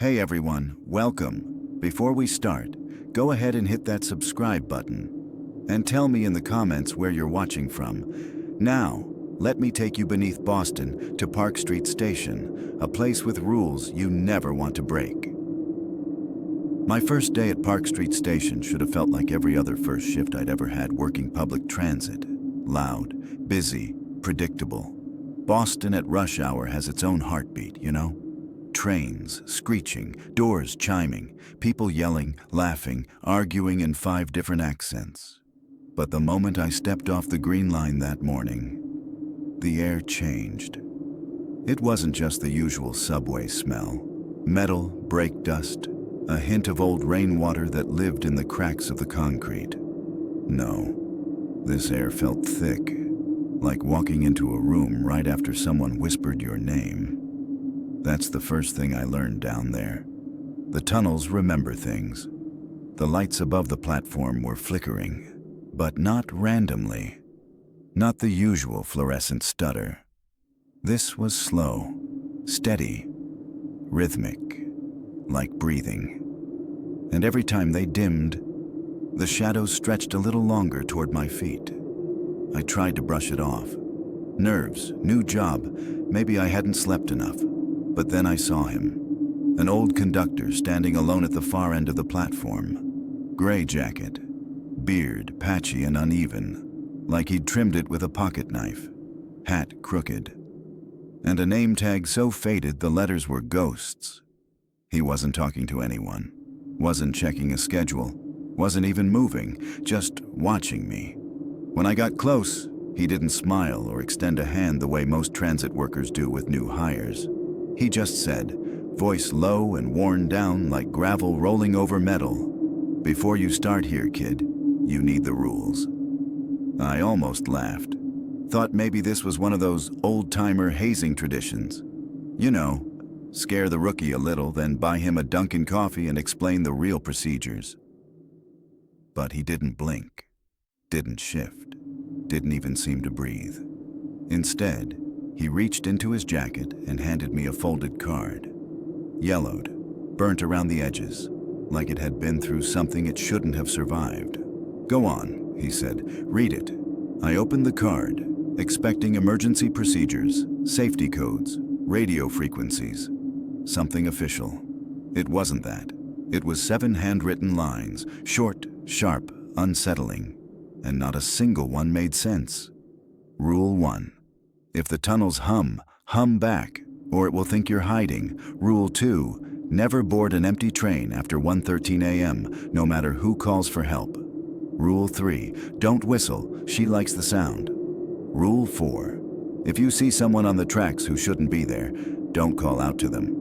Hey everyone, welcome. Before we start, go ahead and hit that subscribe button. And tell me in the comments where you're watching from. Now, let me take you beneath Boston to Park Street Station, a place with rules you never want to break. My first day at Park Street Station should have felt like every other first shift I'd ever had working public transit. Loud, busy, predictable. Boston at rush hour has its own heartbeat, you know? Trains screeching, doors chiming, people yelling, laughing, arguing in 5 different accents. But the moment I stepped off the Green Line that morning, the air changed. It wasn't just the usual subway smell. Metal, brake dust, a hint of old rainwater that lived in the cracks of the concrete. No, this air felt thick, like walking into a room right after someone whispered your name. That's the first thing I learned down there. The tunnels remember things. The lights above the platform were flickering, but not randomly. Not the usual fluorescent stutter. This was slow, steady, rhythmic, like breathing. And every time they dimmed, the shadows stretched a little longer toward my feet. I tried to brush it off. Nerves, new job, maybe I hadn't slept enough. But then I saw him, an old conductor standing alone at the far end of the platform. Gray jacket, beard patchy and uneven, like he'd trimmed it with a pocket knife, hat crooked, and a name tag so faded the letters were ghosts. He wasn't talking to anyone, wasn't checking a schedule, wasn't even moving, just watching me. When I got close, he didn't smile or extend a hand the way most transit workers do with new hires. He just said, voice low and worn down like gravel rolling over metal, "Before you start here, kid, you need the rules." I almost laughed. Thought maybe this was one of those old-timer hazing traditions. You know, scare the rookie a little, then buy him a Dunkin' coffee and explain the real procedures. But he didn't blink, didn't shift, didn't even seem to breathe. Instead, he reached into his jacket and handed me a folded card. Yellowed, burnt around the edges, like it had been through something it shouldn't have survived. "Go on," he said, "read it." I opened the card, expecting emergency procedures, safety codes, radio frequencies, something official. It wasn't that. It was 7 handwritten lines, short, sharp, unsettling, and not a single one made sense. Rule 1. If the tunnels hum back, or it will think you're hiding. Rule 2, never board an empty train after 1:13 a.m., no matter who calls for help. Rule 3, don't whistle, she likes the sound. Rule 4, if you see someone on the tracks who shouldn't be there, don't call out to them.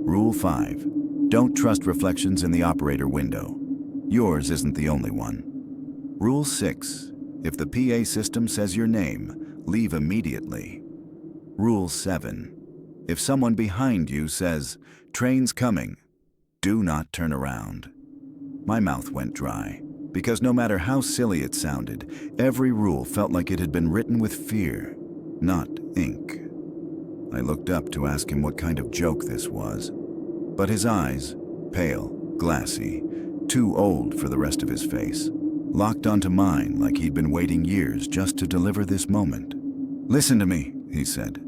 Rule 5, don't trust reflections in the operator window. Yours isn't the only one. Rule 6, if the PA system says your name, leave immediately. Rule 7. If someone behind you says, "Train's coming," do not turn around. My mouth went dry, because no matter how silly it sounded, every rule felt like it had been written with fear, not ink. I looked up to ask him what kind of joke this was, but his eyes, pale, glassy, too old for the rest of his face, locked onto mine like he'd been waiting years just to deliver this moment. "Listen to me," he said.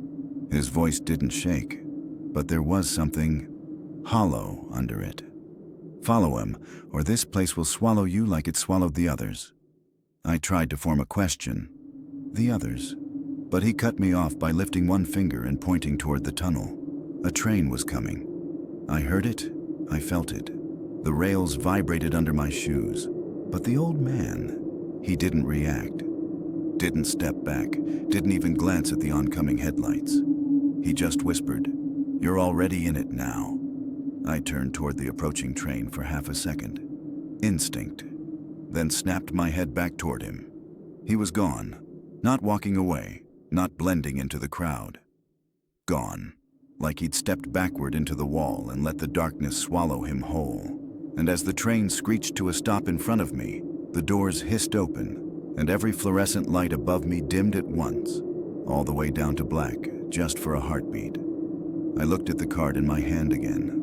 His voice didn't shake, but there was something hollow under it. "Follow him, or this place will swallow you like it swallowed the others." I tried to form a question. The others? But he cut me off by lifting one finger and pointing toward the tunnel. A train was coming. I heard it, I felt it. The rails vibrated under my shoes. But the old man, he didn't react. Didn't step back, didn't even glance at the oncoming headlights. He just whispered, "You're already in it now." I turned toward the approaching train for half a second. Instinct. Then snapped my head back toward him. He was gone, not walking away, not blending into the crowd. Gone, like he'd stepped backward into the wall and let the darkness swallow him whole. And as the train screeched to a stop in front of me, the doors hissed open, and every fluorescent light above me dimmed at once, all the way down to black, just for a heartbeat. I looked at the card in my hand again.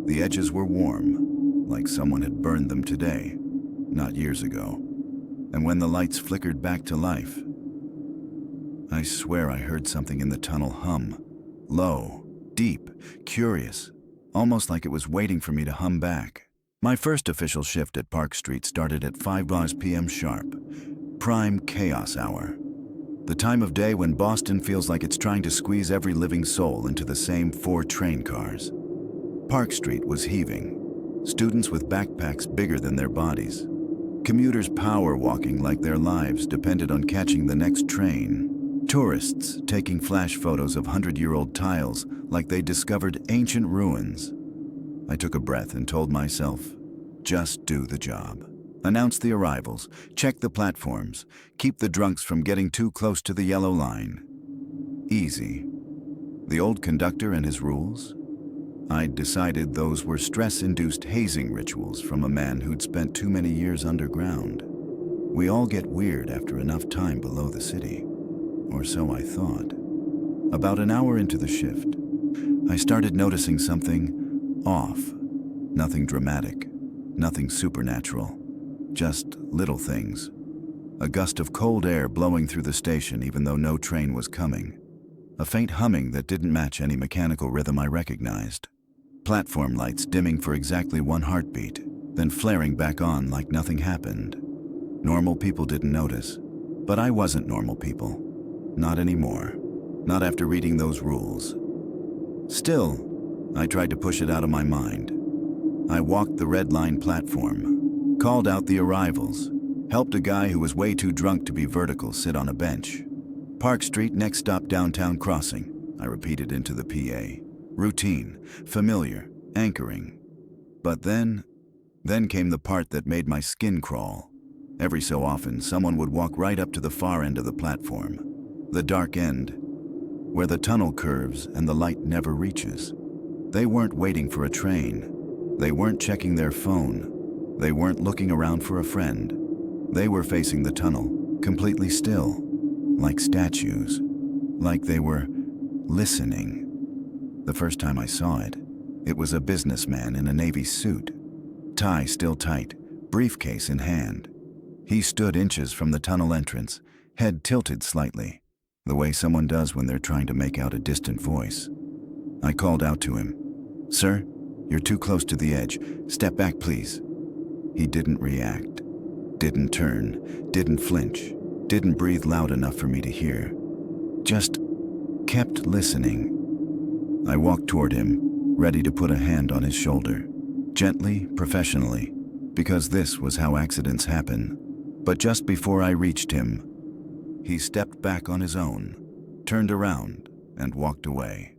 The edges were warm, like someone had burned them today, not years ago. And when the lights flickered back to life, I swear I heard something in the tunnel hum. Low, deep, curious, almost like it was waiting for me to hum back. My first official shift at Park Street started at 5 p.m. sharp, prime chaos hour. The time of day when Boston feels like it's trying to squeeze every living soul into the same 4 train cars. Park Street was heaving. Students with backpacks bigger than their bodies. Commuters power walking like their lives depended on catching the next train. Tourists taking flash photos of 100-year-old tiles like they discovered ancient ruins. I took a breath and told myself, just do the job. Announce the arrivals, check the platforms, keep the drunks from getting too close to the yellow line. Easy. The old conductor and his rules? I'd decided those were stress-induced hazing rituals from a man who'd spent too many years underground. We all get weird after enough time below the city. Or so I thought. About an hour into the shift, I started noticing something off. Nothing dramatic, nothing supernatural, just little things. A gust of cold air blowing through the station even though no train was coming. A faint humming that didn't match any mechanical rhythm I recognized. Platform lights dimming for exactly 1 heartbeat, then flaring back on like nothing happened. Normal people didn't notice, but I wasn't normal people. Not anymore. Not after reading those rules. Still, I tried to push it out of my mind. I walked the Red Line platform, called out the arrivals, helped a guy who was way too drunk to be vertical sit on a bench. Park Street, next stop downtown crossing, I repeated into the PA. Routine, familiar, anchoring. But then came the part that made my skin crawl. Every so often, someone would walk right up to the far end of the platform, the dark end, where the tunnel curves and the light never reaches. They weren't waiting for a train. They weren't checking their phone. They weren't looking around for a friend. They were facing the tunnel, completely still, like statues, like they were listening. The first time I saw it, it was a businessman in a navy suit, tie still tight, briefcase in hand. He stood inches from the tunnel entrance, head tilted slightly, the way someone does when they're trying to make out a distant voice. I called out to him, "Sir, you're too close to the edge. Step back, please." He didn't react, didn't turn, didn't flinch, didn't breathe loud enough for me to hear. Just kept listening. I walked toward him, ready to put a hand on his shoulder. Gently, professionally, because this was how accidents happen. But just before I reached him, he stepped back on his own, turned around, and walked away.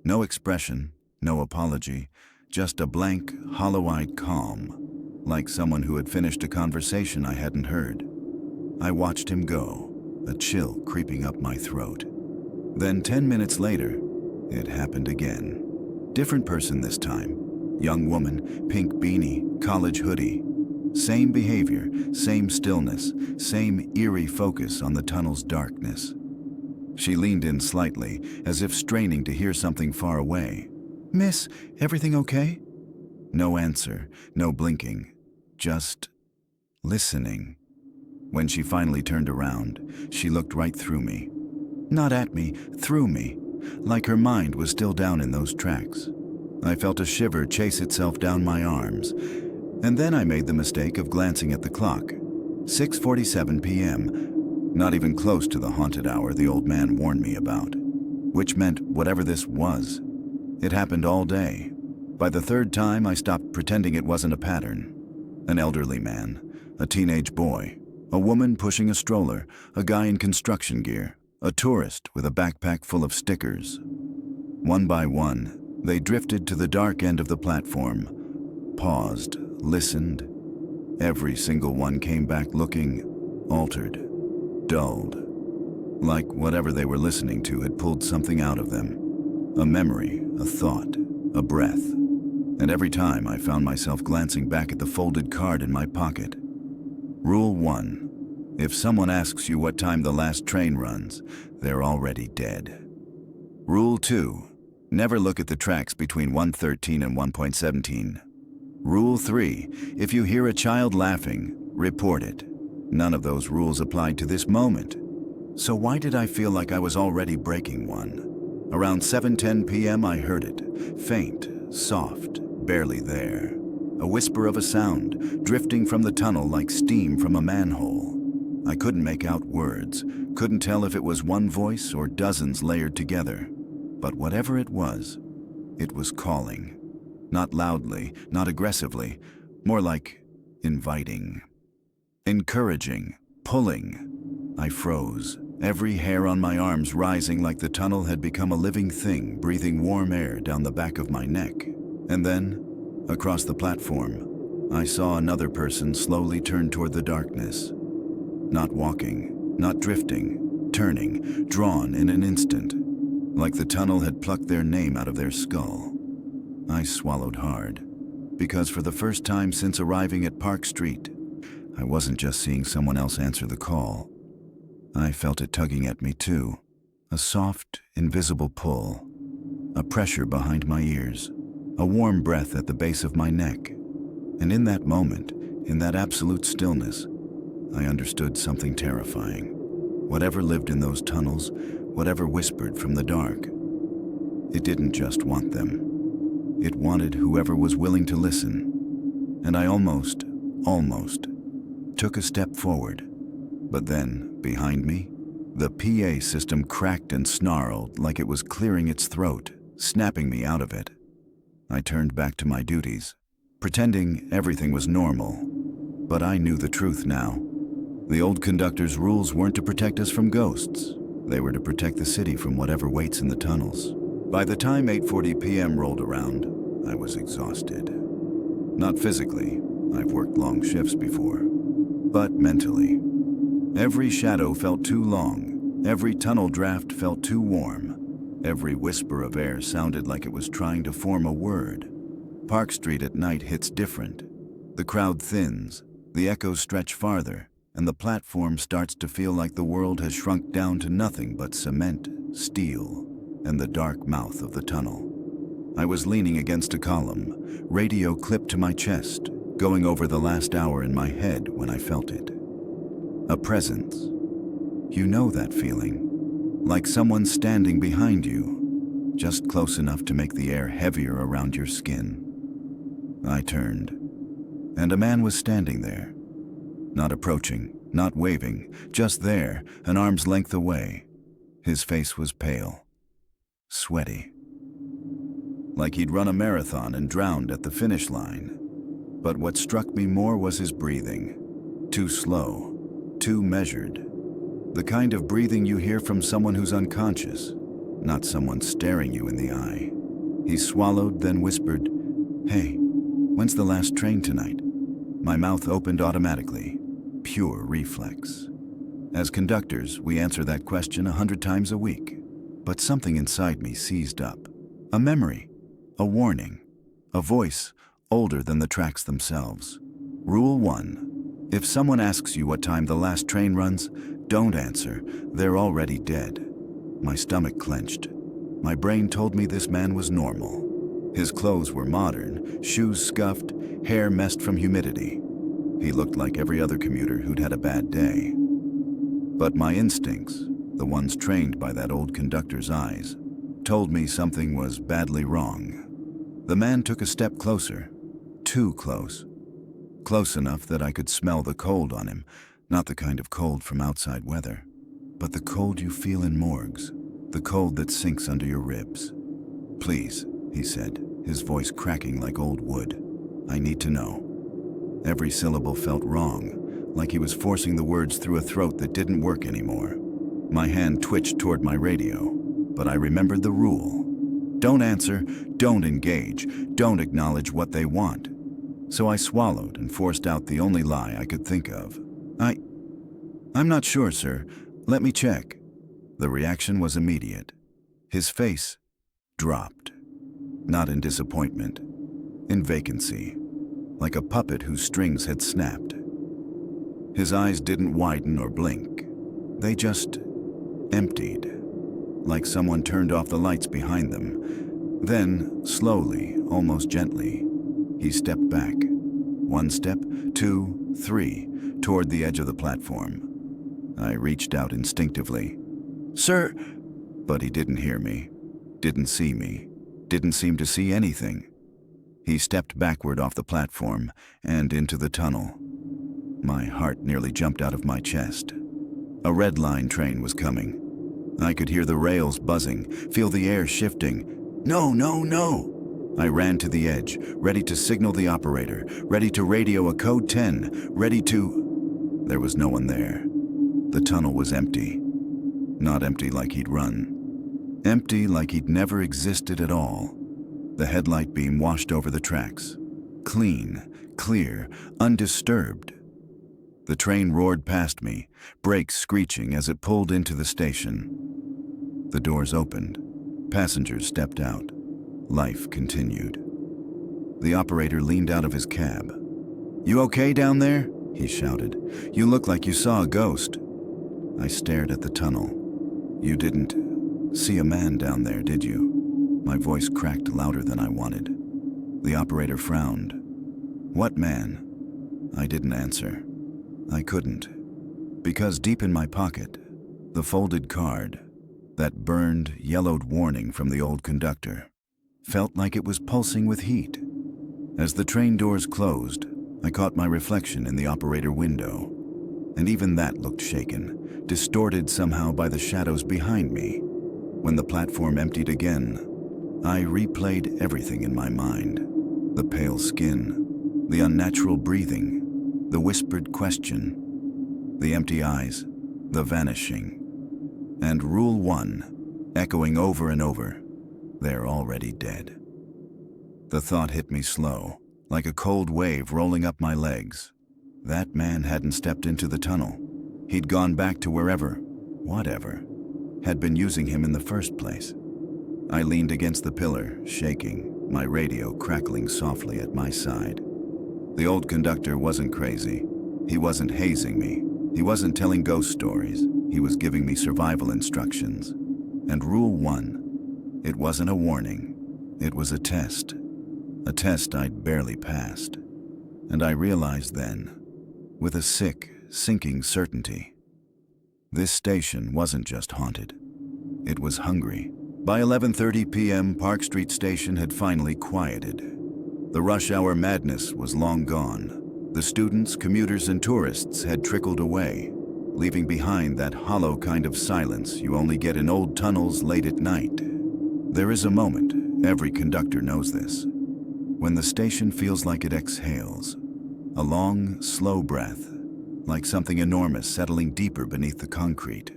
No expression, no apology, just a blank, hollow-eyed calm, like someone who had finished a conversation I hadn't heard. I watched him go, a chill creeping up my throat. Then 10 minutes later, it happened again. Different person this time. Young woman, pink beanie, college hoodie. Same behavior, same stillness, same eerie focus on the tunnel's darkness. She leaned in slightly, as if straining to hear something far away. "Miss, everything okay?" No answer, no blinking, just listening. When she finally turned around, she looked right through me. Not at me, through me, like her mind was still down in those tracks. I felt a shiver chase itself down my arms, and then I made the mistake of glancing at the clock. 6:47 p.m., not even close to the haunted hour the old man warned me about, which meant whatever this was, it happened all day. By the third time, I stopped pretending it wasn't a pattern. An elderly man, a teenage boy, a woman pushing a stroller, a guy in construction gear, a tourist with a backpack full of stickers. One by one, they drifted to the dark end of the platform, paused, listened. Every single one came back looking altered, dulled, like whatever they were listening to had pulled something out of them. A memory, a thought, a breath. And every time I found myself glancing back at the folded card in my pocket. Rule 1. If someone asks you what time the last train runs, they're already dead. Rule 2. Never look at the tracks between 113 and 1.17. Rule 3. If you hear a child laughing, report it. None of those rules applied to this moment. So why did I feel like I was already breaking one? Around 7:10 p.m. I heard it. Faint, soft, barely there. A whisper of a sound, drifting from the tunnel like steam from a manhole. I couldn't make out words, couldn't tell if it was one voice or dozens layered together. But whatever it was calling. Not loudly, not aggressively, more like inviting. Encouraging, pulling. I froze, every hair on my arms rising like the tunnel had become a living thing, breathing warm air down the back of my neck. And then, across the platform, I saw another person slowly turn toward the darkness. Not walking, not drifting, turning, drawn in an instant, like the tunnel had plucked their name out of their skull. I swallowed hard, because for the first time since arriving at Park Street, I wasn't just seeing someone else answer the call. I felt it tugging at me too, a soft, invisible pull, a pressure behind my ears, a warm breath at the base of my neck. And in that moment, in that absolute stillness, I understood something terrifying. Whatever lived in those tunnels, whatever whispered from the dark, it didn't just want them. It wanted whoever was willing to listen. And I almost took a step forward. But then, behind me, the PA system cracked and snarled like it was clearing its throat, snapping me out of it. I turned back to my duties, pretending everything was normal. But I knew the truth now. The old conductor's rules weren't to protect us from ghosts. They were to protect the city from whatever waits in the tunnels. By the time 8:40 p.m. rolled around, I was exhausted. Not physically, I've worked long shifts before, but mentally. Every shadow felt too long, every tunnel draft felt too warm, every whisper of air sounded like it was trying to form a word. Park Street at night hits different. The crowd thins, the echoes stretch farther, and the platform starts to feel like the world has shrunk down to nothing but cement, steel, and the dark mouth of the tunnel. I was leaning against a column, radio clipped to my chest, going over the last hour in my head when I felt it. A presence. You know that feeling. Like someone standing behind you, just close enough to make the air heavier around your skin. I turned, and a man was standing there. Not approaching, not waving, just there, an arm's length away. His face was pale, sweaty, like he'd run a marathon and drowned at the finish line. But what struck me more was his breathing. Too slow, too measured. The kind of breathing you hear from someone who's unconscious, not someone staring you in the eye. He swallowed, then whispered, "Hey, when's the last train tonight?" My mouth opened automatically. Pure reflex. As conductors, we answer that question 100 times a week. But something inside me seized up. A memory, a warning, a voice older than the tracks themselves. Rule 1. If someone asks you what time the last train runs, don't answer. They're already dead. My stomach clenched. My brain told me this man was normal. His clothes were modern, shoes scuffed, hair messed from humidity. He looked like every other commuter who'd had a bad day. But my instincts, the ones trained by that old conductor's eyes, told me something was badly wrong. The man took a step closer, too close. Close enough that I could smell the cold on him, not the kind of cold from outside weather, but the cold you feel in morgues, the cold that sinks under your ribs. "Please," he said, his voice cracking like old wood. "I need to know." Every syllable felt wrong, like he was forcing the words through a throat that didn't work anymore. My hand twitched toward my radio, but I remembered the rule. Don't answer, don't engage, don't acknowledge what they want. So I swallowed and forced out the only lie I could think of. I'm not sure, sir. Let me check." The reaction was immediate. His face dropped. Not in disappointment, in vacancy. Like a puppet whose strings had snapped. His eyes didn't widen or blink. They just emptied, like someone turned off the lights behind them, Then, slowly, almost gently, he stepped back. 1 step, 2, 3, toward the edge of the platform. I reached out instinctively. "Sir!" But he didn't hear me, didn't see me, didn't seem to see anything. He stepped backward off the platform and into the tunnel. My heart nearly jumped out of my chest. A red line train was coming. I could hear the rails buzzing, feel the air shifting. "No, no, no!" I ran to the edge, ready to signal the operator, ready to radio a code 10, ready to... There was no one there. The tunnel was empty. Not empty like he'd run. Empty like he'd never existed at all. The headlight beam washed over the tracks. Clean, clear, undisturbed. The train roared past me, brakes screeching as it pulled into the station. The doors opened. Passengers stepped out. Life continued. The operator leaned out of his cab. "You okay down there?" he shouted. "You look like you saw a ghost." I stared at the tunnel. "You didn't see a man down there, did you?" My voice cracked louder than I wanted. The operator frowned. "What man?" I didn't answer. I couldn't. Because deep in my pocket, the folded card, that burned, yellowed warning from the old conductor, felt like it was pulsing with heat. As the train doors closed, I caught my reflection in the operator window, and even that looked shaken, distorted somehow by the shadows behind me. When the platform emptied again, I replayed everything in my mind. The pale skin, the unnatural breathing, the whispered question, the empty eyes, the vanishing. And Rule 1, echoing over and over, "They're already dead." The thought hit me slow, like a cold wave rolling up my legs. That man hadn't stepped into the tunnel. He'd gone back to wherever, whatever, had been using him in the first place. I leaned against the pillar, shaking, my radio crackling softly at my side. The old conductor wasn't crazy. He wasn't hazing me. He wasn't telling ghost stories. He was giving me survival instructions. And Rule 1, it wasn't a warning. It was a test I'd barely passed. And I realized then, with a sick, sinking certainty, this station wasn't just haunted. It was hungry. By 11:30 p.m., Park Street Station had finally quieted. The rush hour madness was long gone. The students, commuters, and tourists had trickled away, leaving behind that hollow kind of silence you only get in old tunnels late at night. There is a moment, every conductor knows this, when the station feels like it exhales. A long, slow breath, like something enormous settling deeper beneath the concrete.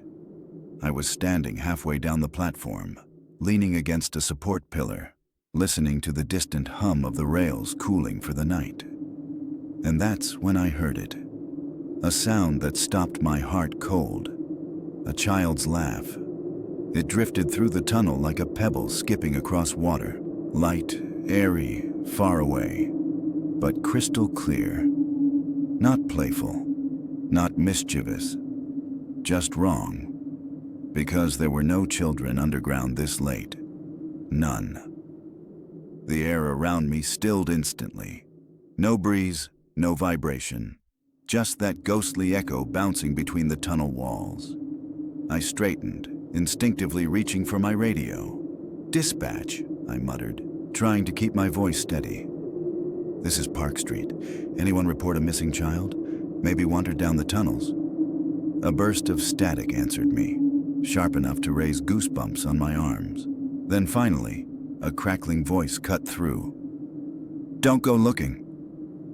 I was standing halfway down the platform, leaning against a support pillar, listening to the distant hum of the rails cooling for the night. And that's when I heard it. A sound that stopped my heart cold. A child's laugh. It drifted through the tunnel like a pebble skipping across water. Light, airy, far away, but crystal clear. Not playful, not mischievous, just wrong. Because there were no children underground this late. None. The air around me stilled instantly. No breeze, no vibration. Just that ghostly echo bouncing between the tunnel walls. I straightened, instinctively reaching for my radio. "Dispatch," I muttered, trying to keep my voice steady. "This is Park Street. Anyone report a missing child? Maybe wandered down the tunnels?" A burst of static answered me, sharp enough to raise goosebumps on my arms. Then finally, a crackling voice cut through. "Don't go looking."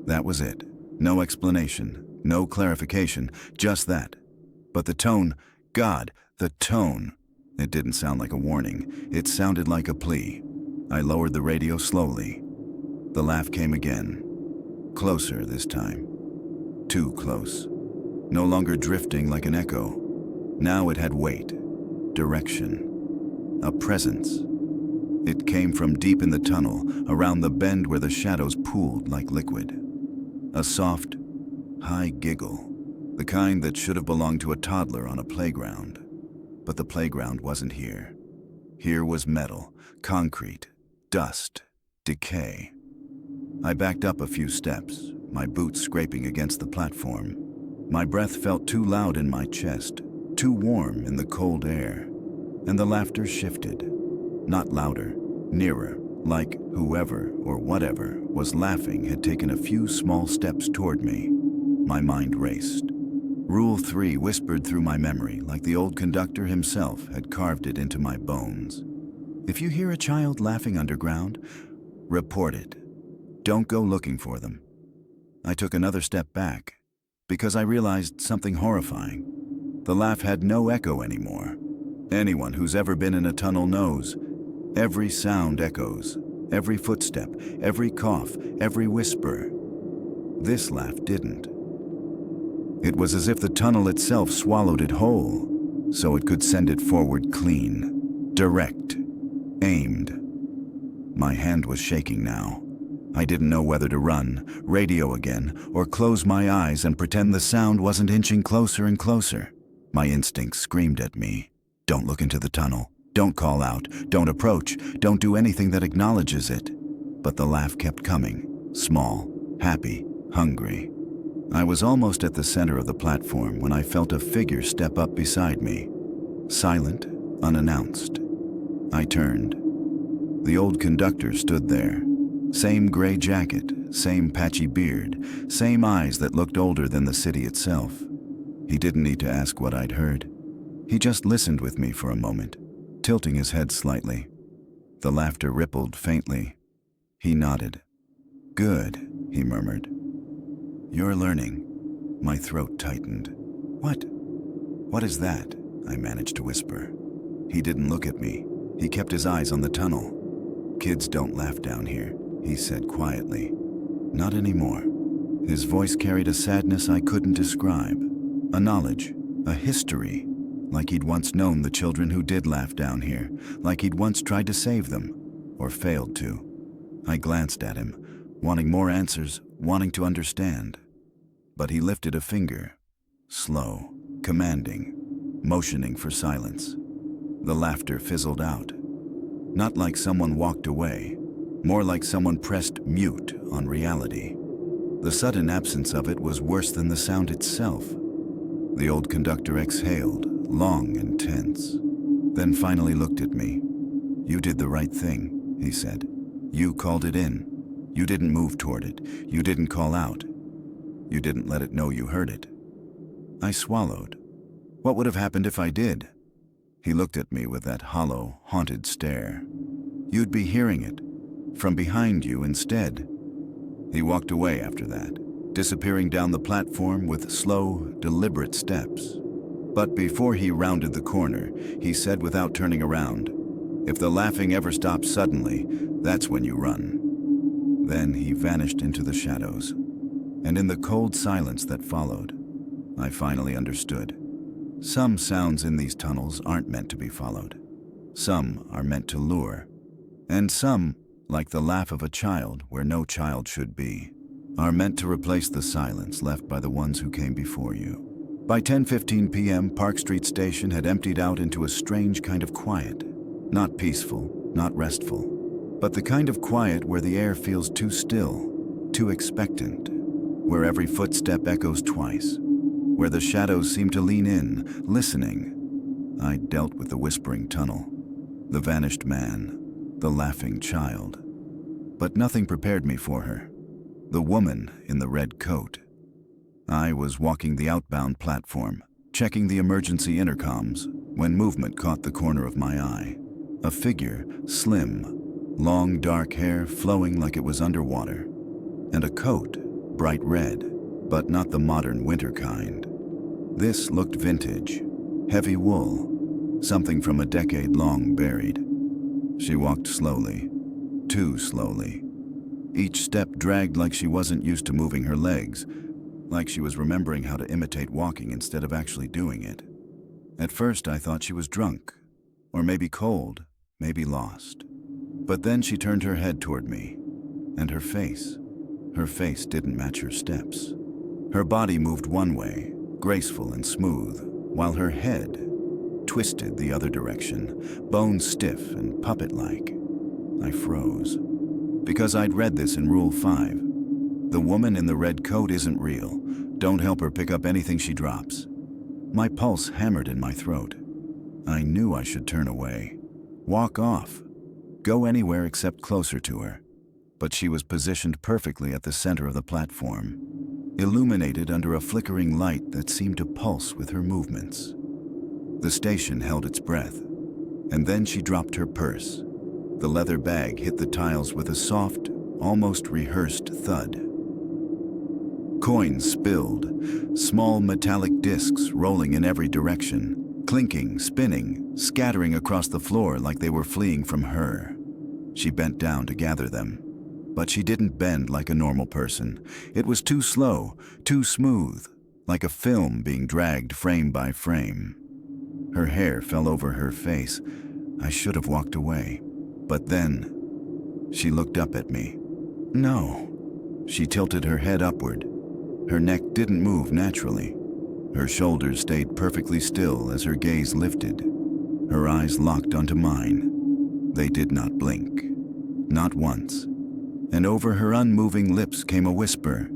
That was it. No explanation, no clarification, just that. But the tone, God, the tone. It didn't sound like a warning. It sounded like a plea. I lowered the radio slowly. The laugh came again. Closer this time. Too close. No longer drifting like an echo. Now it had weight, direction, a presence. It came from deep in the tunnel, around the bend where the shadows pooled like liquid. A soft, high giggle, the kind that should have belonged to a toddler on a playground. But the playground wasn't here. Here was metal, concrete, dust, decay. I backed up a few steps, my boots scraping against the platform. My breath felt too loud in my chest, too warm in the cold air. And the laughter shifted. Not louder, nearer, like whoever or whatever was laughing had taken a few small steps toward me. My mind raced. Rule 3 whispered through my memory like the old conductor himself had carved it into my bones. If you hear a child laughing underground, report it. Don't go looking for them. I took another step back because I realized something horrifying. The laugh had no echo anymore. Anyone who's ever been in a tunnel knows. Every sound echoes. Every footstep, every cough, every whisper. This laugh didn't. It was as if the tunnel itself swallowed it whole, so it could send it forward clean, direct, aimed. My hand was shaking now. I didn't know whether to run, radio again, or close my eyes and pretend the sound wasn't inching closer and closer. My instincts screamed at me. Don't look into the tunnel. Don't call out. Don't approach. Don't do anything that acknowledges it. But the laugh kept coming. Small, happy, hungry. I was almost at the center of the platform when I felt a figure step up beside me. Silent, unannounced. I turned. The old conductor stood there. Same gray jacket, same patchy beard, same eyes that looked older than the city itself. He didn't need to ask what I'd heard. He just listened with me for a moment, tilting his head slightly. The laughter rippled faintly. He nodded. "Good," he murmured. "You're learning." My throat tightened. "What? What is that?" I managed to whisper. He didn't look at me. He kept his eyes on the tunnel. "Kids don't laugh down here," he said quietly. "Not anymore." His voice carried a sadness I couldn't describe. A knowledge, a history, like he'd once known the children who did laugh down here, like he'd once tried to save them, or failed to. I glanced at him, wanting more answers, wanting to understand. But he lifted a finger, slow, commanding, motioning for silence. The laughter fizzled out. Not like someone walked away, more like someone pressed mute on reality. The sudden absence of it was worse than the sound itself. The old conductor exhaled, long and tense, then finally looked at me. "You did the right thing," he said. "You called it in. You didn't move toward it. You didn't call out. You didn't let it know you heard it." I swallowed. What would have happened if I did? He looked at me with that hollow, haunted stare. "You'd be hearing it, from behind you instead." He walked away after that, disappearing down the platform with slow, deliberate steps. But before he rounded the corner, he said without turning around, "If the laughing ever stops suddenly, that's when you run." Then he vanished into the shadows. And in the cold silence that followed, I finally understood. Some sounds in these tunnels aren't meant to be followed. Some are meant to lure. And some, like the laugh of a child where no child should be, are meant to replace the silence left by the ones who came before you. By 10:15 p.m., Park Street Station had emptied out into a strange kind of quiet. Not peaceful, not restful, but the kind of quiet where the air feels too still, too expectant, where every footstep echoes twice, where the shadows seem to lean in, listening. I dealt with the whispering tunnel, the vanished man, the laughing child. But nothing prepared me for her. The woman in the red coat. I was walking the outbound platform, checking the emergency intercoms, when movement caught the corner of my eye. A figure, slim, long dark hair flowing like it was underwater, and a coat, bright red, but not the modern winter kind. This looked vintage, heavy wool, something from a decade long buried. She walked slowly, too slowly. Each step dragged like she wasn't used to moving her legs, like she was remembering how to imitate walking instead of actually doing it. At first I thought she was drunk, or maybe cold, maybe lost. But then she turned her head toward me, and her face didn't match her steps. Her body moved one way, graceful and smooth, while her head twisted the other direction, bone stiff and puppet-like. I froze. Because I'd read this in Rule 5. The woman in the red coat isn't real. Don't help her pick up anything she drops. My pulse hammered in my throat. I knew I should turn away. Walk off. Go anywhere except closer to her. But she was positioned perfectly at the center of the platform, illuminated under a flickering light that seemed to pulse with her movements. The station held its breath, and then she dropped her purse. The leather bag hit the tiles with a soft, almost rehearsed thud. Coins spilled, small metallic discs rolling in every direction, clinking, spinning, scattering across the floor like they were fleeing from her. She bent down to gather them, but she didn't bend like a normal person. It was too slow, too smooth, like a film being dragged frame by frame. Her hair fell over her face. I should have walked away, but then she looked up at me. No. She tilted her head upward. Her neck didn't move naturally. Her shoulders stayed perfectly still as her gaze lifted. Her eyes locked onto mine. They did not blink. Not once. And over her unmoving lips came a whisper.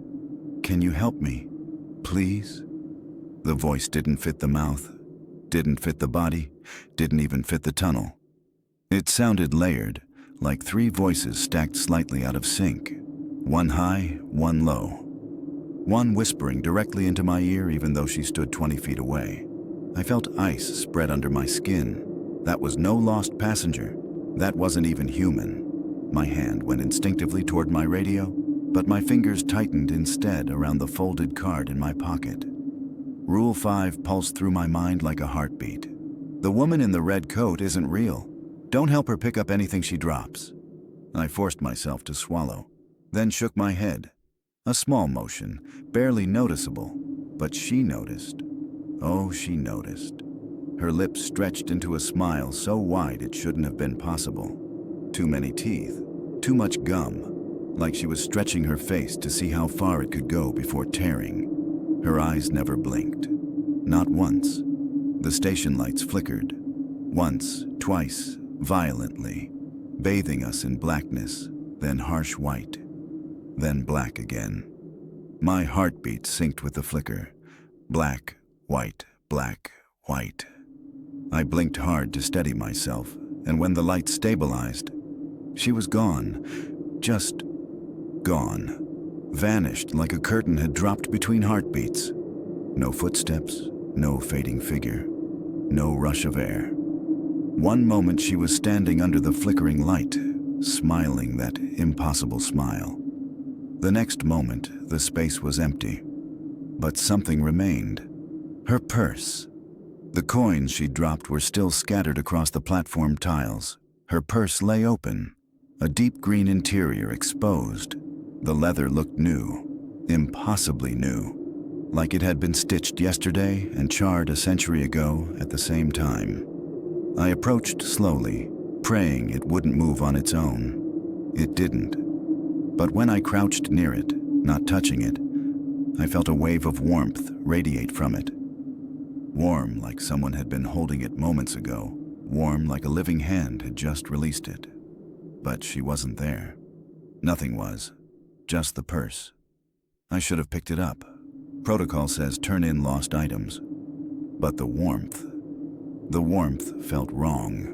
"Can you help me? Please?" The voice didn't fit the mouth, didn't fit the body, didn't even fit the tunnel. It sounded layered, like three voices stacked slightly out of sync. One high, one low. One whispering directly into my ear even though she stood 20 feet away. I felt ice spread under my skin. That was no lost passenger. That wasn't even human. My hand went instinctively toward my radio, but my fingers tightened instead around the folded card in my pocket. Rule 5 pulsed through my mind like a heartbeat. The woman in the red coat isn't real. Don't help her pick up anything she drops. I forced myself to swallow, then shook my head. A small motion, barely noticeable, but she noticed. Oh, she noticed. Her lips stretched into a smile so wide it shouldn't have been possible. Too many teeth, too much gum, like she was stretching her face to see how far it could go before tearing. Her eyes never blinked. Not once. The station lights flickered. Once, twice, violently, bathing us in blackness, then harsh white. Then black again. My heartbeat synced with the flicker. Black, white, black, white. I blinked hard to steady myself, and when the light stabilized, she was gone. Just gone. Vanished like a curtain had dropped between heartbeats. No footsteps, no fading figure, no rush of air. One moment she was standing under the flickering light, smiling that impossible smile. The next moment, the space was empty. But something remained. Her purse. The coins she'd dropped were still scattered across the platform tiles. Her purse lay open, a deep green interior exposed. The leather looked new, impossibly new, like it had been stitched yesterday and charred a century ago at the same time. I approached slowly, praying it wouldn't move on its own. It didn't. But when I crouched near it, not touching it, I felt a wave of warmth radiate from it. Warm like someone had been holding it moments ago, warm like a living hand had just released it. But she wasn't there. Nothing was, just the purse. I should have picked it up. Protocol says turn in lost items. But the warmth felt wrong.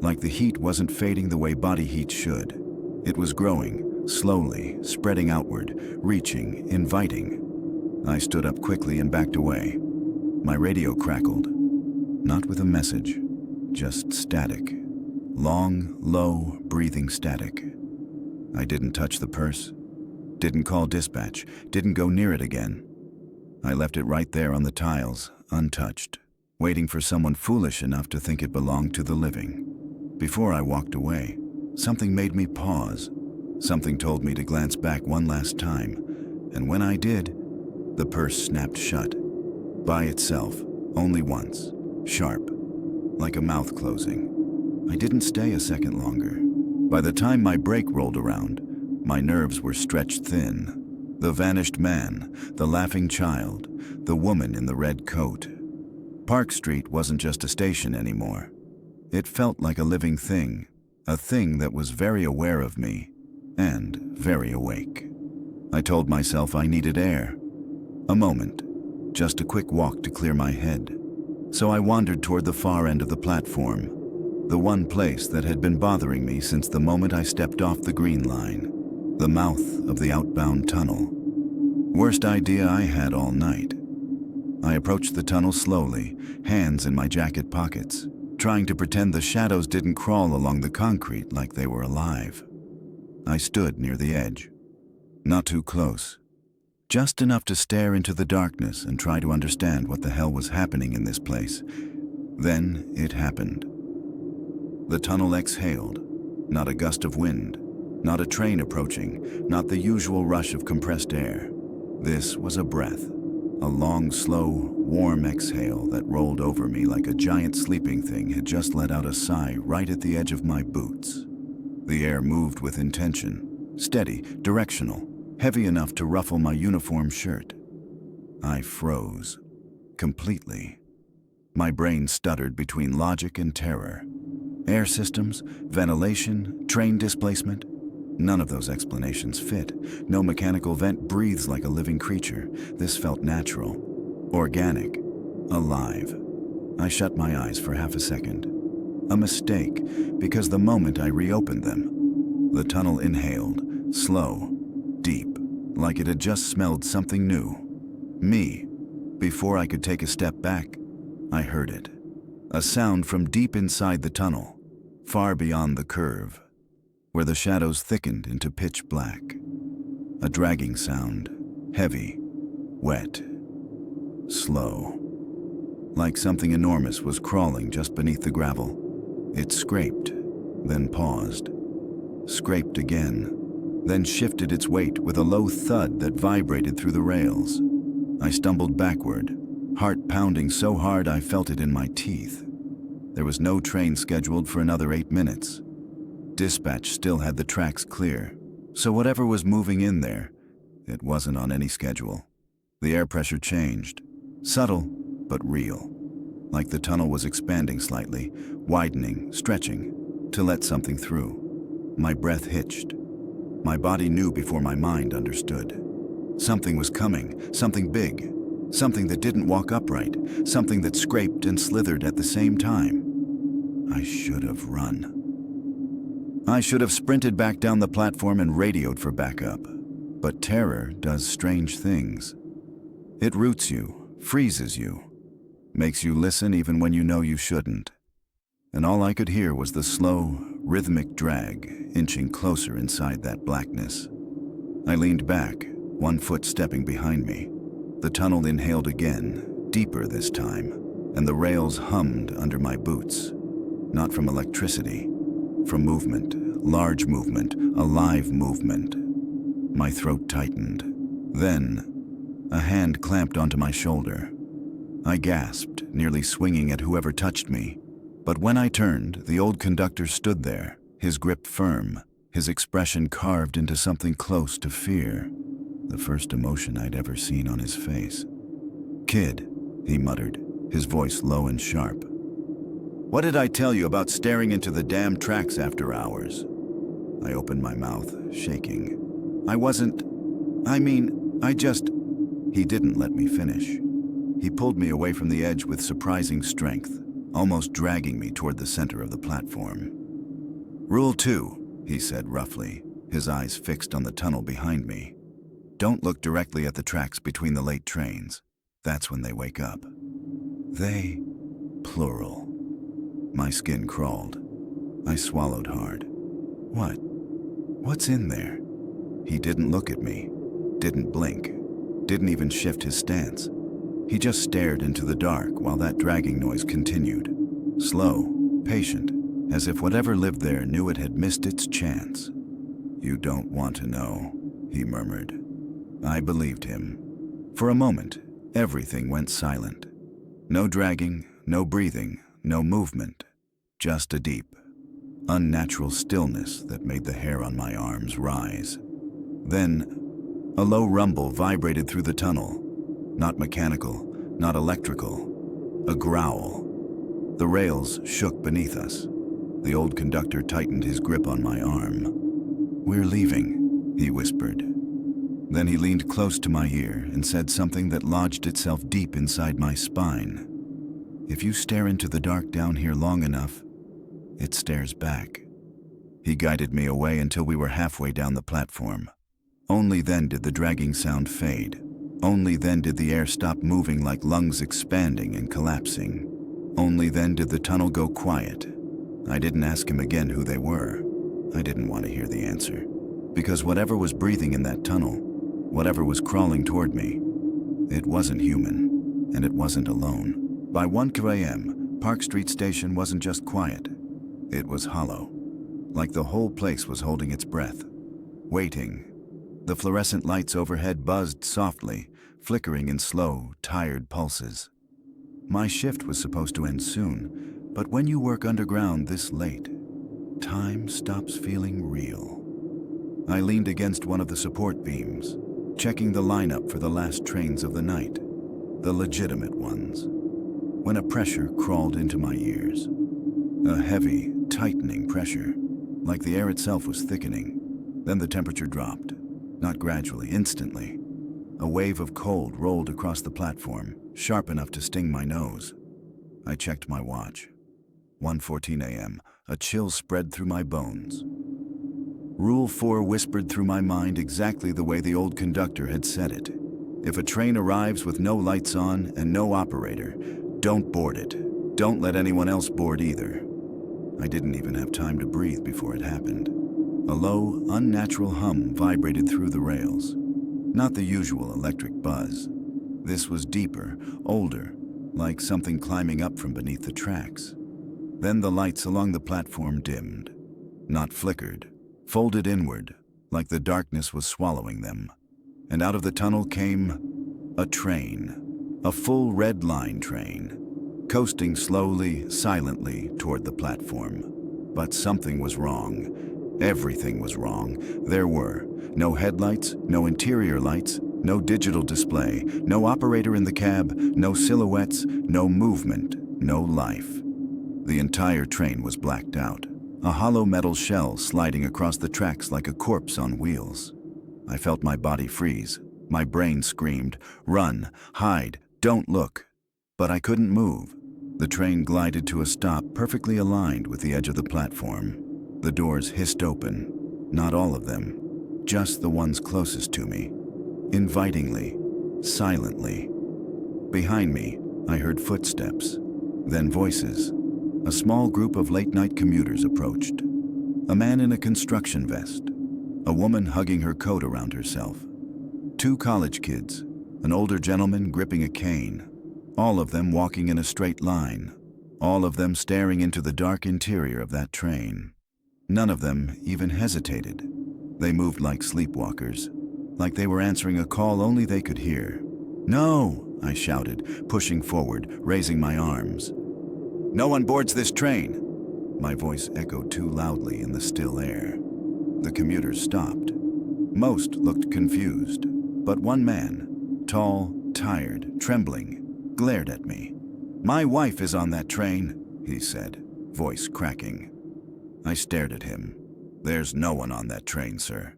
Like the heat wasn't fading the way body heat should. It was growing, slowly, spreading outward, reaching, inviting. I stood up quickly and backed away. My radio crackled. Not with a message, just static. Long, low, breathing static. I didn't touch the purse, didn't call dispatch, didn't go near it again. I left it right there on the tiles, untouched, waiting for someone foolish enough to think it belonged to the living. Before I walked away, something made me pause. Something told me to glance back one last time, and when I did, the purse snapped shut. By itself, only once, sharp, like a mouth closing. I didn't stay a second longer. By the time my break rolled around, my nerves were stretched thin. The vanished man, the laughing child, the woman in the red coat. Park Street wasn't just a station anymore. It felt like a living thing, a thing that was very aware of me and very awake. I told myself I needed air. A moment, just a quick walk to clear my head. So I wandered toward the far end of the platform, the one place that had been bothering me since the moment I stepped off the green line, the mouth of the outbound tunnel. Worst idea I had all night. I approached the tunnel slowly, hands in my jacket pockets, trying to pretend the shadows didn't crawl along the concrete like they were alive. I stood near the edge. Not too close. Just enough to stare into the darkness and try to understand what the hell was happening in this place. Then it happened. The tunnel exhaled. Not a gust of wind, not a train approaching, not the usual rush of compressed air. This was a breath, a long, slow, warm exhale that rolled over me like a giant sleeping thing had just let out a sigh right at the edge of my boots. The air moved with intention, steady, directional, heavy enough to ruffle my uniform shirt. I froze, completely. My brain stuttered between logic and terror. Air systems, ventilation, train displacement. None of those explanations fit. No mechanical vent breathes like a living creature. This felt natural, organic, alive. I shut my eyes for half a second. A mistake, because the moment I reopened them, the tunnel inhaled, slow, deep, like it had just smelled something new. Me. Before I could take a step back, I heard it. A sound from deep inside the tunnel, far beyond the curve, where the shadows thickened into pitch black. A dragging sound, heavy, wet, slow. Like something enormous was crawling just beneath the gravel. It scraped, then paused. Scraped again, then shifted its weight with a low thud that vibrated through the rails. I stumbled backward, heart pounding so hard I felt it in my teeth. There was no train scheduled for another 8 minutes. Dispatch still had the tracks clear, so whatever was moving in there, it wasn't on any schedule. The air pressure changed, subtle but real, like the tunnel was expanding slightly, widening, stretching, to let something through. My breath hitched. My body knew before my mind understood. Something was coming, something big, something that didn't walk upright, something that scraped and slithered at the same time. I should have run. I should have sprinted back down the platform and radioed for backup. But terror does strange things. It roots you, freezes you, makes you listen even when you know you shouldn't. And all I could hear was the slow, rhythmic drag inching closer inside that blackness. I leaned back, one foot stepping behind me. The tunnel inhaled again, deeper this time, and the rails hummed under my boots. Not from electricity, from movement, large movement, alive movement. My throat tightened. Then, a hand clamped onto my shoulder. I gasped, nearly swinging at whoever touched me. But when I turned, the old conductor stood there, his grip firm, his expression carved into something close to fear, the first emotion I'd ever seen on his face. "Kid," he muttered, his voice low and sharp. "What did I tell you about staring into the damn tracks after hours?" I opened my mouth, shaking. He didn't let me finish. He pulled me away from the edge with surprising strength, almost dragging me toward the center of the platform. "Rule 2, he said roughly, his eyes fixed on the tunnel behind me. "Don't look directly at the tracks between the late trains. That's when they wake up." They, plural. My skin crawled. I swallowed hard. What? What's in there? He didn't look at me, didn't blink, didn't even shift his stance. He just stared into the dark while that dragging noise continued. Slow, patient, as if whatever lived there knew it had missed its chance. "You don't want to know," he murmured. I believed him. For a moment, everything went silent. No dragging, no breathing, no movement. Just a deep, unnatural stillness that made the hair on my arms rise. Then, a low rumble vibrated through the tunnel. Not mechanical, not electrical. A growl. The rails shook beneath us. The old conductor tightened his grip on my arm. "We're leaving," he whispered. Then he leaned close to my ear and said something that lodged itself deep inside my spine. "If you stare into the dark down here long enough, it stares back." He guided me away until we were halfway down the platform. Only then did the dragging sound fade. Only then did the air stop moving like lungs expanding and collapsing. Only then did the tunnel go quiet. I didn't ask him again who they were. I didn't want to hear the answer. Because whatever was breathing in that tunnel, whatever was crawling toward me, it wasn't human, and it wasn't alone. By 1 a.m., Park Street Station wasn't just quiet. It was hollow, like the whole place was holding its breath, waiting. The fluorescent lights overhead buzzed softly, flickering in slow, tired pulses. My shift was supposed to end soon, but when you work underground this late, time stops feeling real. I leaned against one of the support beams, checking the lineup for the last trains of the night, the legitimate ones, when a pressure crawled into my ears. A heavy, tightening pressure, like the air itself was thickening. Then the temperature dropped, not gradually, instantly. A wave of cold rolled across the platform, sharp enough to sting my nose. I checked my watch. 1:14 a.m., a chill spread through my bones. Rule 4 whispered through my mind exactly the way the old conductor had said it. If a train arrives with no lights on and no operator, don't board it. Don't let anyone else board either. I didn't even have time to breathe before it happened. A low, unnatural hum vibrated through the rails. Not the usual electric buzz. This was deeper, older, like something climbing up from beneath the tracks. Then the lights along the platform dimmed. Not flickered, folded inward, like the darkness was swallowing them. And out of the tunnel came a train. A full red line train, coasting slowly, silently toward the platform. But something was wrong. Everything was wrong. There were no headlights, no interior lights, no digital display, no operator in the cab, no silhouettes, no movement, no life. The entire train was blacked out, a hollow metal shell sliding across the tracks like a corpse on wheels. I felt my body freeze. My brain screamed, "Run, hide, don't look." But I couldn't move. The train glided to a stop perfectly aligned with the edge of the platform. The doors hissed open. Not all of them, just the ones closest to me. Invitingly, silently. Behind me, I heard footsteps, then voices. A small group of late-night commuters approached. A man in a construction vest. A woman hugging her coat around herself. 2 college kids. An older gentleman gripping a cane. All of them walking in a straight line. All of them staring into the dark interior of that train. None of them even hesitated. They moved like sleepwalkers, like they were answering a call only they could hear. "No!" I shouted, pushing forward, raising my arms. "No one boards this train!" My voice echoed too loudly in the still air. The commuters stopped. Most looked confused, but one man, tall, tired, trembling, glared at me. "My wife is on that train," he said, voice cracking. I stared at him. "There's no one on that train, sir."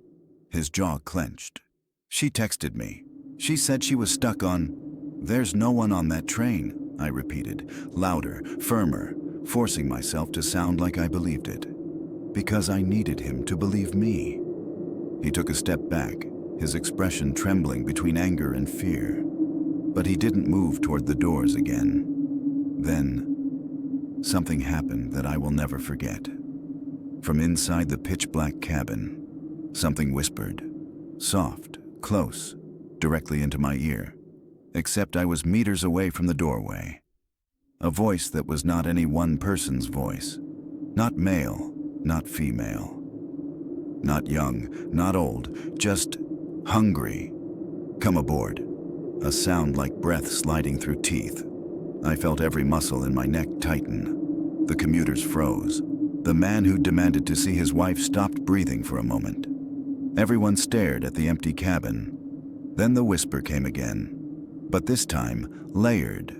His jaw clenched. "She texted me. She said she was stuck on—" "There's no one on that train," I repeated, louder, firmer, forcing myself to sound like I believed it. Because I needed him to believe me. He took a step back, his expression trembling between anger and fear. But he didn't move toward the doors again. Then, something happened that I will never forget. From inside the pitch-black cabin, something whispered, soft, close, directly into my ear, except I was meters away from the doorway. A voice that was not any one person's voice. Not male, not female. Not young, not old, just hungry. "Come aboard." A sound like breath sliding through teeth. I felt every muscle in my neck tighten. The commuters froze. The man who demanded to see his wife stopped breathing for a moment. Everyone stared at the empty cabin. Then the whisper came again, but this time layered,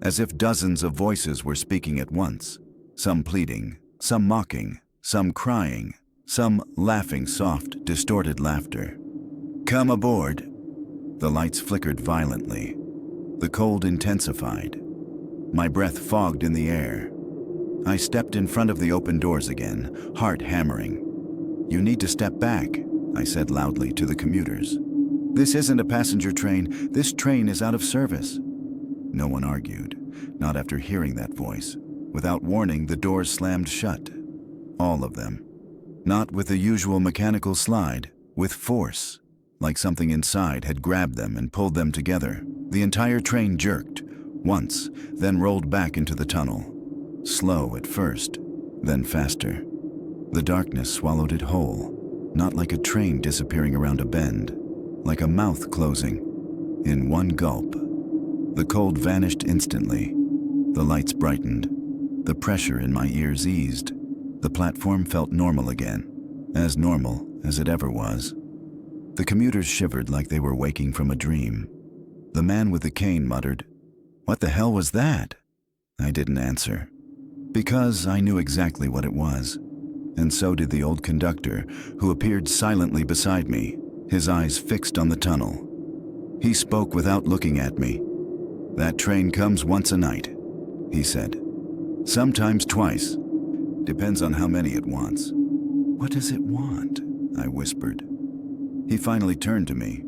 as if dozens of voices were speaking at once, some pleading, Some mocking, some crying, some laughing soft, distorted laughter. "Come aboard." The lights flickered violently. The cold intensified. My breath fogged in the air. I stepped in front of the open doors again, heart hammering. "You need to step back," I said loudly to the commuters. "This isn't a passenger train. This train is out of service." No one argued, not after hearing that voice. Without warning, the doors slammed shut. All of them. Not with the usual mechanical slide, with force, like something inside had grabbed them and pulled them together. The entire train jerked, once, then rolled back into the tunnel. Slow at first, then faster. The darkness swallowed it whole, not like a train disappearing around a bend, like a mouth closing, in one gulp. The cold vanished instantly. The lights brightened. The pressure in my ears eased. The platform felt normal again, as normal as it ever was. The commuters shivered like they were waking from a dream. The man with the cane muttered, "What the hell was that?" I didn't answer, because I knew exactly what it was. And so did the old conductor, who appeared silently beside me, his eyes fixed on the tunnel. He spoke without looking at me. "That train comes once a night," he said. "Sometimes twice. Depends on how many it wants." "What does it want?" I whispered. He finally turned to me.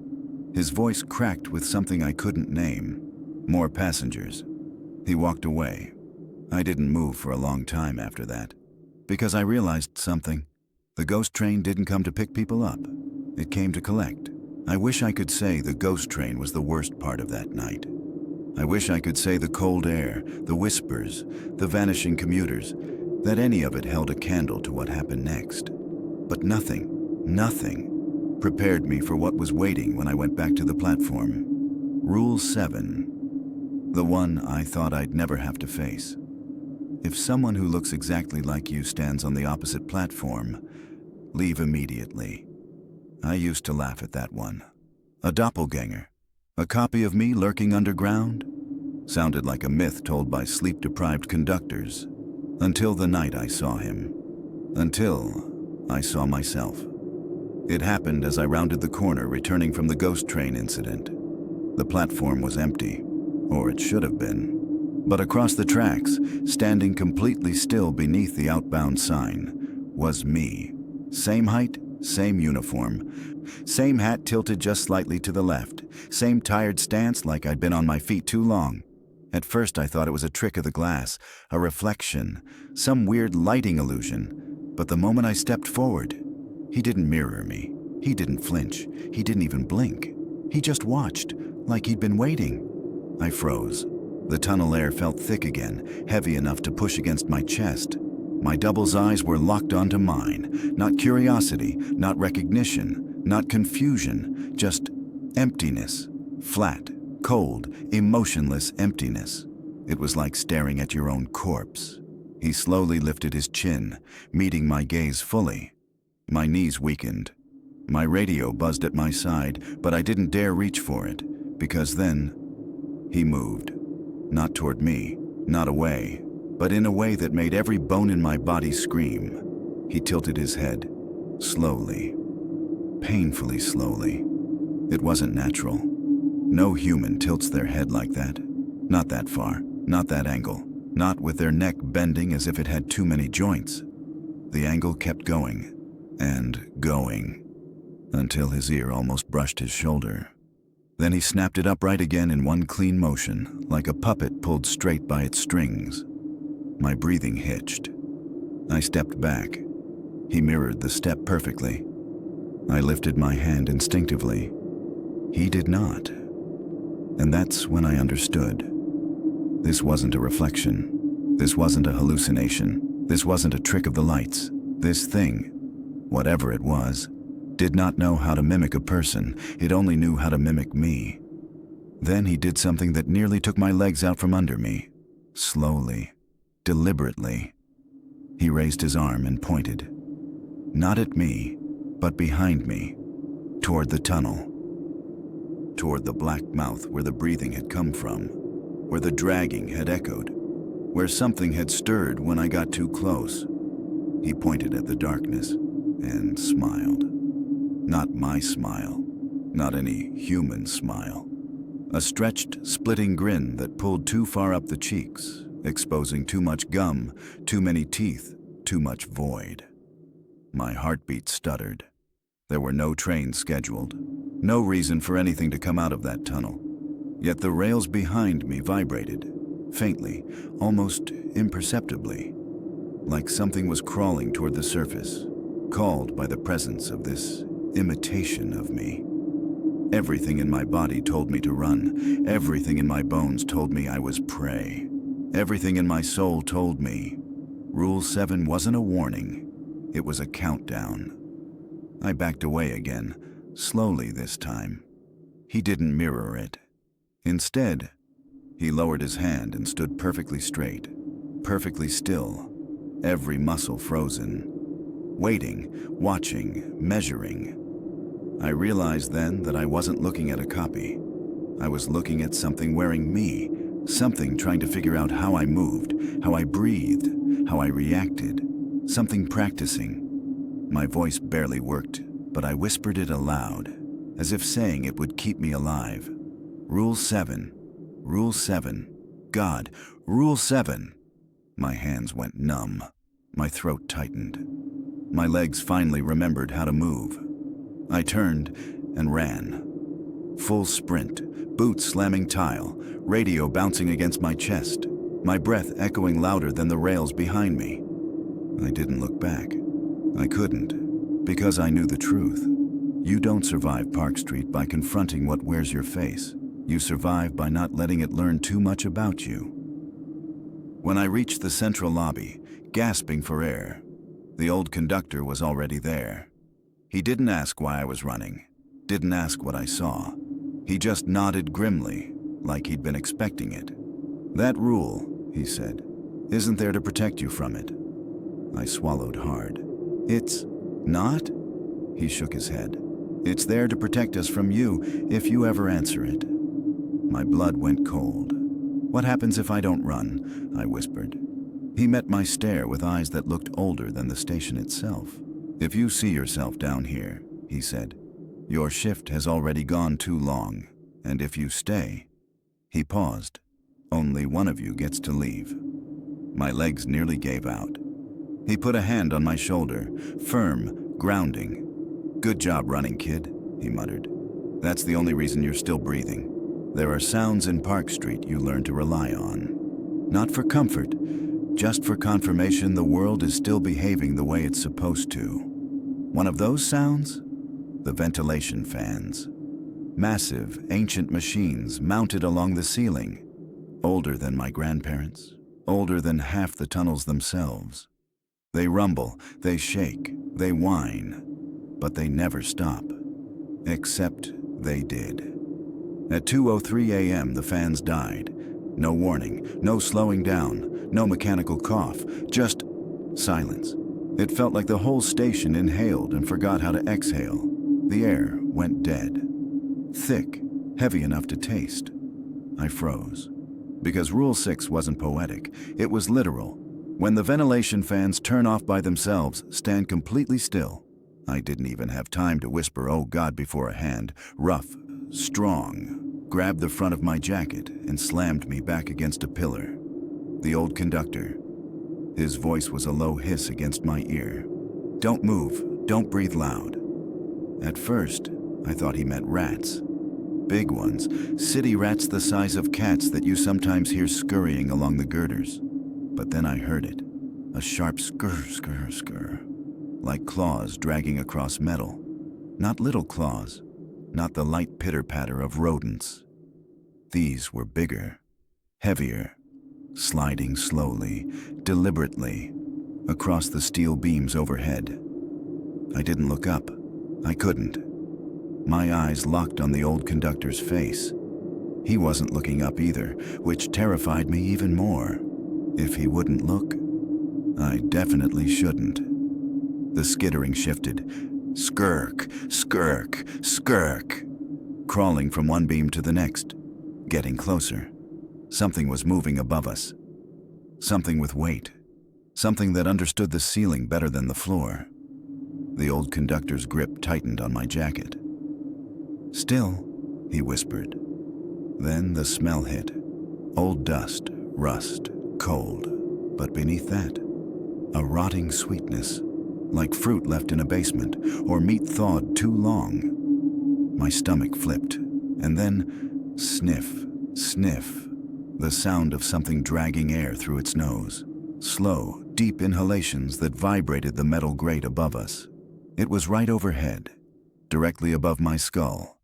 His voice cracked with something I couldn't name. "More passengers." He walked away. I didn't move for a long time after that, because I realized something. The ghost train didn't come to pick people up. It came to collect. I wish I could say the ghost train was the worst part of that night. I wish I could say the cold air, the whispers, the vanishing commuters, that any of it held a candle to what happened next. But nothing prepared me for what was waiting when I went back to the platform. Rule 7. The one I thought I'd never have to face. If someone who looks exactly like you stands on the opposite platform, leave immediately. I used to laugh at that one. A doppelganger. A copy of me lurking underground? Sounded like a myth told by sleep-deprived conductors. Until the night I saw him. Until I saw myself. It happened as I rounded the corner returning from the ghost train incident. The platform was empty, or it should have been. But across the tracks, standing completely still beneath the outbound sign, was me. Same height, same uniform, same hat tilted just slightly to the left, same tired stance like I'd been on my feet too long. At first I thought it was a trick of the glass, a reflection, some weird lighting illusion. But the moment I stepped forward, he didn't mirror me. He didn't flinch. He didn't even blink. He just watched, like he'd been waiting. I froze. The tunnel air felt thick again, heavy enough to push against my chest. My double's eyes were locked onto mine. Not curiosity, not recognition, not confusion, just emptiness. Flat, cold, emotionless emptiness. It was like staring at your own corpse. He slowly lifted his chin, meeting my gaze fully. My knees weakened. My radio buzzed at my side, but I didn't dare reach for it, because then he moved. Not toward me, not away, but in a way that made every bone in my body scream. He tilted his head, slowly, painfully slowly. It wasn't natural. No human tilts their head like that. Not that far, not that angle, not with their neck bending as if it had too many joints. The angle kept going, and going, until his ear almost brushed his shoulder. Then he snapped it upright again in one clean motion, like a puppet pulled straight by its strings. My breathing hitched. I stepped back. He mirrored the step perfectly. I lifted my hand instinctively. He did not. And that's when I understood. This wasn't a reflection. This wasn't a hallucination. This wasn't a trick of the lights. This thing, whatever it was, did not know how to mimic a person. It only knew how to mimic me. Then he did something that nearly took my legs out from under me. Slowly, deliberately. He raised his arm and pointed. Not at me, but behind me, toward the tunnel. Toward the black mouth where the breathing had come from, where the dragging had echoed, where something had stirred when I got too close. He pointed at the darkness and smiled. Not my smile, not any human smile. A stretched, splitting grin that pulled too far up the cheeks, exposing too much gum, too many teeth, too much void. My heartbeat stuttered. There were no trains scheduled, no reason for anything to come out of that tunnel. Yet the rails behind me vibrated, faintly, almost imperceptibly, like something was crawling toward the surface, called by the presence of this imitation of me. Everything in my body told me to run. Everything in my bones told me I was prey. Everything in my soul told me Rule 7 wasn't a warning, it was a countdown. I backed away again, slowly this time. He didn't mirror it. Instead, he lowered his hand and stood perfectly straight, perfectly still, every muscle frozen, waiting, watching, measuring. I realized then that I wasn't looking at a copy. I was looking at something wearing me, something trying to figure out how I moved, how I breathed, how I reacted, something practicing. My voice barely worked, but I whispered it aloud, as if saying it would keep me alive. Rule 7, Rule 7, God, Rule 7. My hands went numb. My throat tightened. My legs finally remembered how to move. I turned and ran. Full sprint, boots slamming tile, radio bouncing against my chest, my breath echoing louder than the rails behind me. I didn't look back. I couldn't, because I knew the truth. You don't survive Park Street by confronting what wears your face. You survive by not letting it learn too much about you. When I reached the central lobby, gasping for air, the old conductor was already there. He didn't ask why I was running, didn't ask what I saw. He just nodded grimly, like he'd been expecting it. That rule, he said, isn't there to protect you from it. I swallowed hard. It's not? He shook his head. It's there to protect us from you if you ever answer it. My blood went cold. What happens if I don't run? I whispered. He met my stare with eyes that looked older than the station itself. If you see yourself down here, he said, your shift has already gone too long, and if you stay... He paused. Only one of you gets to leave. My legs nearly gave out. He put a hand on my shoulder, firm, grounding. Good job running, kid, he muttered. That's the only reason you're still breathing. There are sounds in Park Street you learn to rely on. Not for comfort, just for confirmation the world is still behaving the way it's supposed to. One of those sounds? The ventilation fans. Massive, ancient machines mounted along the ceiling. Older than my grandparents, older than half the tunnels themselves. They rumble, they shake, they whine, but they never stop. Except they did. At 2:03 a.m. the fans died. No warning, no slowing down, no mechanical cough, just silence. It felt like the whole station inhaled and forgot how to exhale. The air went dead. Thick, heavy enough to taste. I froze. Because Rule 6 wasn't poetic, it was literal. When the ventilation fans turn off by themselves, stand completely still. I didn't even have time to whisper, "Oh God," before a hand, rough, strong, grabbed the front of my jacket and slammed me back against a pillar. The old conductor. His voice was a low hiss against my ear. "Don't move, don't breathe loud." At first, I thought he meant rats. Big ones, city rats the size of cats that you sometimes hear scurrying along the girders. But then I heard it, a sharp skr, skr, skr, like claws dragging across metal. Not little claws, not the light pitter-patter of rodents. These were bigger, heavier, sliding slowly, deliberately, across the steel beams overhead. I didn't look up. I couldn't. My eyes locked on the old conductor's face. He wasn't looking up either, which terrified me even more. If he wouldn't look, I definitely shouldn't. The skittering shifted. Skirk, skirk, skirk. Crawling from one beam to the next, getting closer. Something was moving above us. Something with weight. something that understood the ceiling better than the floor. The old conductor's grip tightened on my jacket. "Still," he whispered. Then the smell hit. Old dust, rust, cold. But beneath that, a rotting sweetness, like fruit left in a basement or meat thawed too long. My stomach flipped, and then sniff, sniff, the sound of something dragging air through its nose. Slow, deep inhalations that vibrated the metal grate above us. It was right overhead, directly above my skull.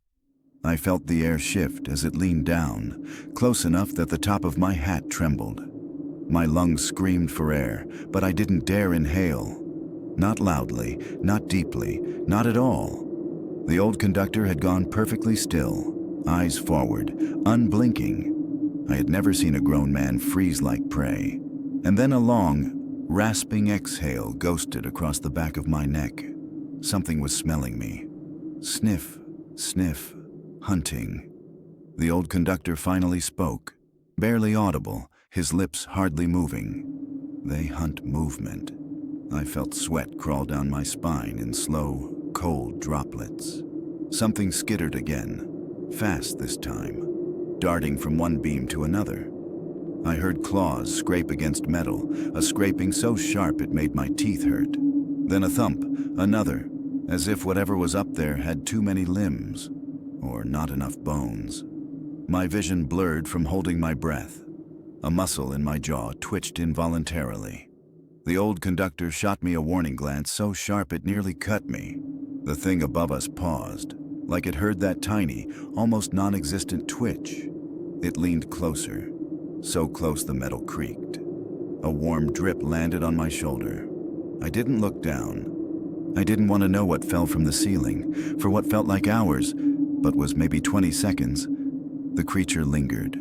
I felt the air shift as it leaned down, close enough that the top of my hat trembled. My lungs screamed for air, but I didn't dare inhale. Not loudly, not deeply, not at all. The old conductor had gone perfectly still, eyes forward, unblinking. I had never seen a grown man freeze like prey. And then a long, rasping exhale ghosted across the back of my neck. Something was smelling me. Sniff, sniff, hunting. The old conductor finally spoke, barely audible, his lips hardly moving. They hunt movement. I felt sweat crawl down my spine in slow, cold droplets. Something skittered again, fast this time, darting from one beam to another. I heard claws scrape against metal, a scraping so sharp it made my teeth hurt. Then a thump, another, as if whatever was up there had too many limbs, or not enough bones. My vision blurred from holding my breath. A muscle in my jaw twitched involuntarily. The old conductor shot me a warning glance so sharp it nearly cut me. The thing above us paused, like it heard that tiny, almost non-existent twitch. It leaned closer, so close the metal creaked. A warm drip landed on my shoulder. I didn't look down. I didn't want to know what fell from the ceiling, for what felt like hours, but was maybe 20 seconds. The creature lingered,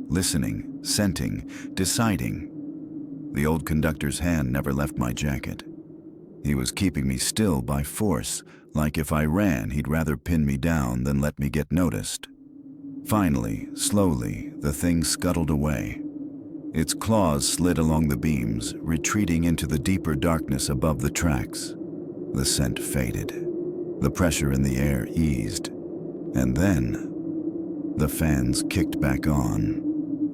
listening, scenting, deciding. The old conductor's hand never left my jacket. He was keeping me still by force, like if I ran, he'd rather pin me down than let me get noticed. Finally, slowly, the thing scuttled away. Its claws slid along the beams, retreating into the deeper darkness above the tracks. The scent faded. The pressure in the air eased. And then, the fans kicked back on.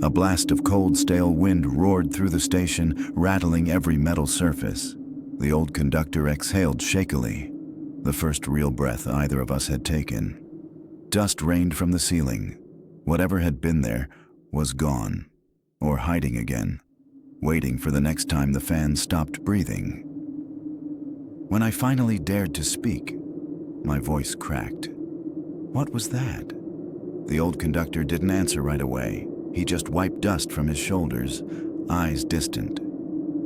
A blast of cold, stale wind roared through the station, rattling every metal surface. The old conductor exhaled shakily, the first real breath either of us had taken. Dust rained from the ceiling. Whatever had been there was gone, or hiding again, waiting for the next time the fan stopped breathing. When I finally dared to speak, my voice cracked. What was that? The old conductor didn't answer right away. He just wiped dust from his shoulders, eyes distant.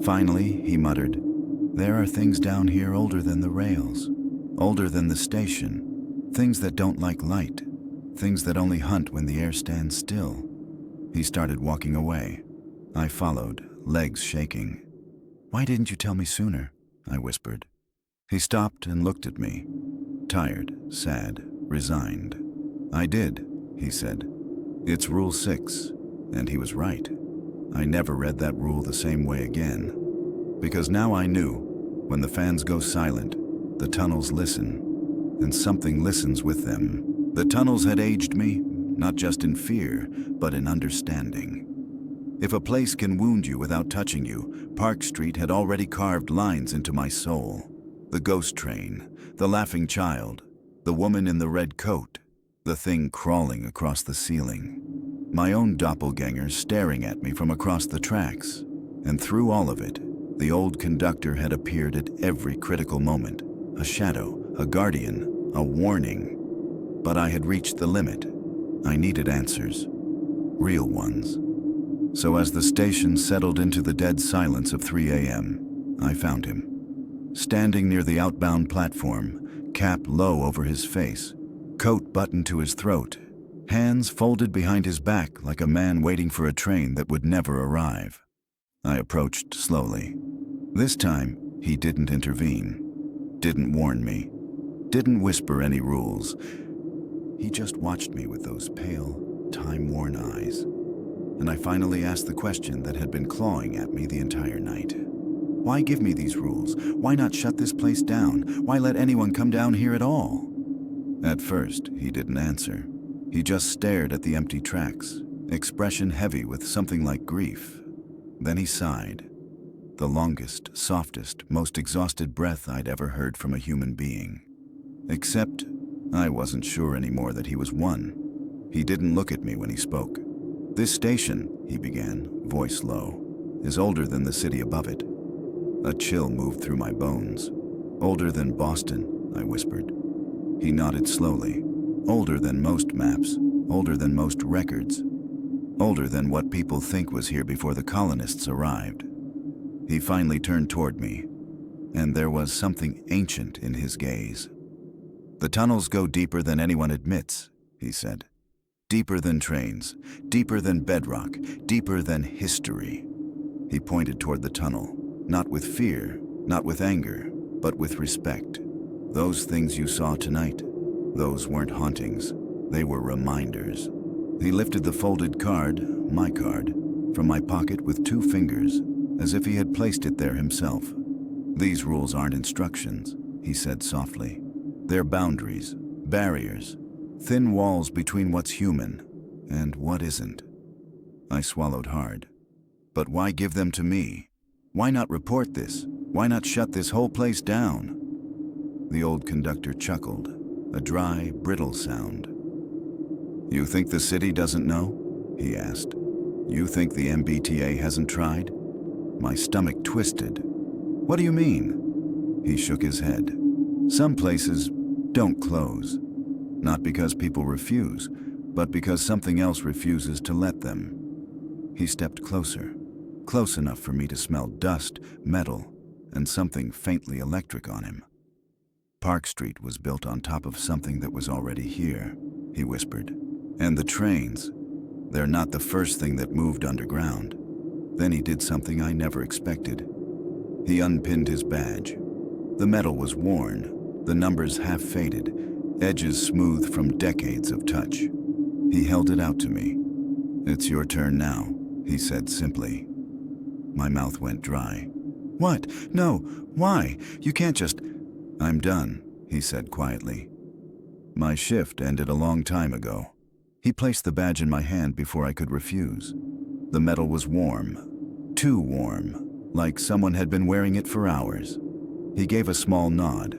Finally, he muttered, "There are things down here older than the rails, older than the station, things that don't like light, things that only hunt when the air stands still." He started walking away. I followed, legs shaking. "Why didn't you tell me sooner?" I whispered. He stopped and looked at me, tired, sad, resigned. "I did," he said. "It's Rule 6, and he was right. I never read that rule the same way again. Because now I knew, when the fans go silent, the tunnels listen, and something listens with them. The tunnels had aged me, not just in fear, but in understanding. If a place can wound you without touching you, Park Street had already carved lines into my soul. The ghost train, the laughing child, the woman in the red coat, the thing crawling across the ceiling. My own doppelgängers staring at me from across the tracks. And through all of it, the old conductor had appeared at every critical moment. A shadow, a guardian, a warning. But I had reached the limit. I needed answers. Real ones. So as the station settled into the dead silence of 3 a.m., I found him. Standing near the outbound platform, cap low over his face, coat buttoned to his throat, hands folded behind his back like a man waiting for a train that would never arrive. I approached slowly. This time, he didn't intervene, didn't warn me, didn't whisper any rules. He just watched me with those pale, time-worn eyes. And I finally asked the question that had been clawing at me the entire night. Why give me these rules? Why not shut this place down? Why let anyone come down here at all? At first, he didn't answer. He just stared at the empty tracks, expression heavy with something like grief. Then he sighed. The longest, softest, most exhausted breath I'd ever heard from a human being. Except, I wasn't sure anymore that he was one. He didn't look at me when he spoke. "This station," he began, voice low, "is older than the city above it." A chill moved through my bones. "Older than Boston," I whispered. He nodded slowly. "Older than most maps, older than most records, older than what people think was here before the colonists arrived." He finally turned toward me, and there was something ancient in his gaze. "The tunnels go deeper than anyone admits," he said. "Deeper than trains, deeper than bedrock, deeper than history." He pointed toward the tunnel, not with fear, not with anger, but with respect. "Those things you saw tonight, those weren't hauntings, they were reminders." He lifted the folded card, my card, from my pocket with 2 fingers, as if he had placed it there himself. "These rules aren't instructions," he said softly. "They're boundaries, barriers, thin walls between what's human and what isn't." I swallowed hard. "But why give them to me? Why not report this? Why not shut this whole place down?" The old conductor chuckled, a dry, brittle sound. "You think the city doesn't know?" he asked. "You think the MBTA hasn't tried?" My stomach twisted. "What do you mean?" He shook his head. "Some places don't close. Not because people refuse, but because something else refuses to let them." He stepped closer, close enough for me to smell dust, metal, and something faintly electric on him. "Park Street was built on top of something that was already here," he whispered. "And the trains, they're not the first thing that moved underground." Then he did something I never expected. He unpinned his badge. The metal was worn, the numbers half faded, edges smooth from decades of touch. He held it out to me. "It's your turn now," he said simply. My mouth went dry. "What? No, why? You can't just—" "I'm done," he said quietly. "My shift ended a long time ago." He placed the badge in my hand before I could refuse. The metal was warm, too warm, like someone had been wearing it for hours. He gave a small nod.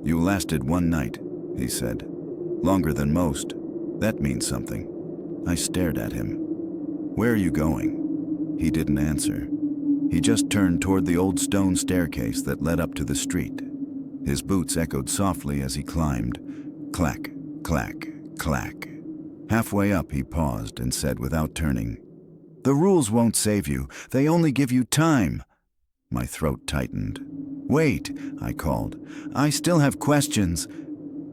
"You lasted 1 night," he said. "Longer than most. That means something." I stared at him. "Where are you going?" He didn't answer. He just turned toward the old stone staircase that led up to the street. His boots echoed softly as he climbed. Clack, clack, clack. Halfway up, he paused and said without turning, "The rules won't save you. They only give you time." My throat tightened. "Wait," I called. "I still have questions."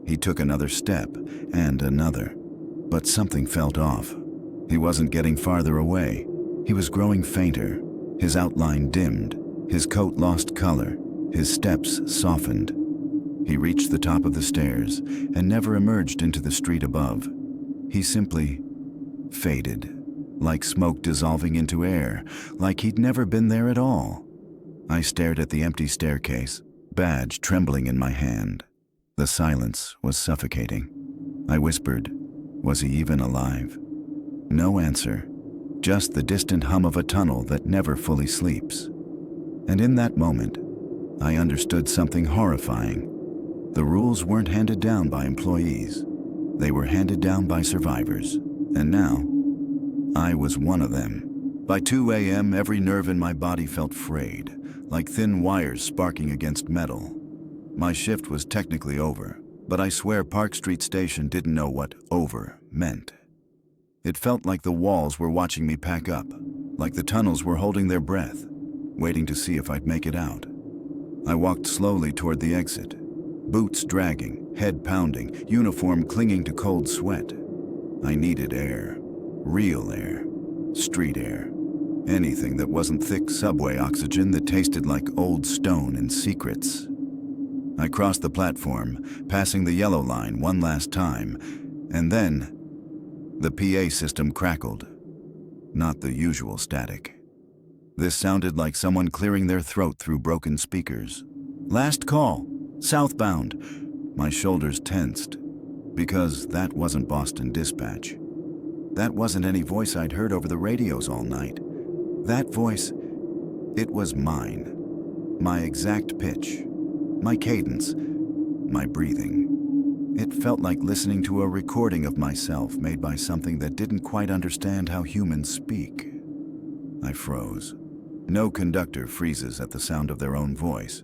He took another step, and another. But something felt off. He wasn't getting farther away. He was growing fainter. His outline dimmed. His coat lost color. His steps softened. He reached the top of the stairs and never emerged into the street above. He simply faded, like smoke dissolving into air, like he'd never been there at all. I stared at the empty staircase, badge trembling in my hand. The silence was suffocating. I whispered, "Was he even alive?" No answer, just the distant hum of a tunnel that never fully sleeps. And in that moment, I understood something horrifying. The rules weren't handed down by employees. They were handed down by survivors. And now, I was one of them. By 2 a.m., every nerve in my body felt frayed, like thin wires sparking against metal. My shift was technically over, but I swear Park Street Station didn't know what over meant. It felt like the walls were watching me pack up, like the tunnels were holding their breath, waiting to see if I'd make it out. I walked slowly toward the exit, boots dragging, head pounding, uniform clinging to cold sweat. I needed air, real air, street air, anything that wasn't thick subway oxygen that tasted like old stone and secrets. I crossed the platform, passing the yellow line one last time, and then the PA system crackled. Not the usual static. This sounded like someone clearing their throat through broken speakers. Last call, southbound. My shoulders tensed, because that wasn't Boston Dispatch. That wasn't any voice I'd heard over the radios all night. That voice, it was mine. My exact pitch, my cadence, my breathing. It felt like listening to a recording of myself made by something that didn't quite understand how humans speak. I froze. No conductor freezes at the sound of their own voice.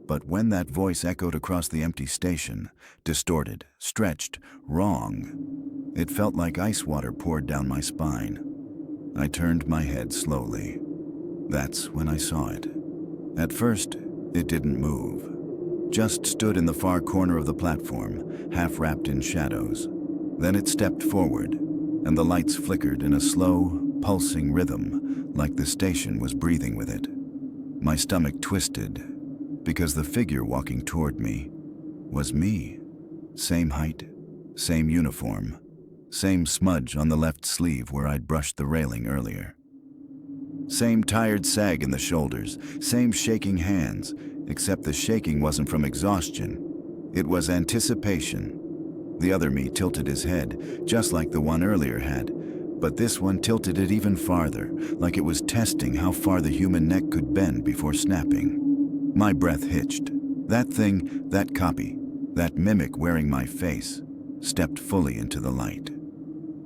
But when that voice echoed across the empty station, distorted, stretched, wrong, it felt like ice water poured down my spine. I turned my head slowly. That's when I saw it. At first, it didn't move. Just stood in the far corner of the platform, half wrapped in shadows. Then it stepped forward, and the lights flickered in a slow, pulsing rhythm, like the station was breathing with it. My stomach twisted, because the figure walking toward me was me. Same height, same uniform, same smudge on the left sleeve where I'd brushed the railing earlier. Same tired sag in the shoulders, same shaking hands, except the shaking wasn't from exhaustion. It was anticipation. The other me tilted his head, just like the one earlier had, but this one tilted it even farther, like it was testing how far the human neck could bend before snapping. My breath hitched. That thing, that copy, that mimic wearing my face, stepped fully into the light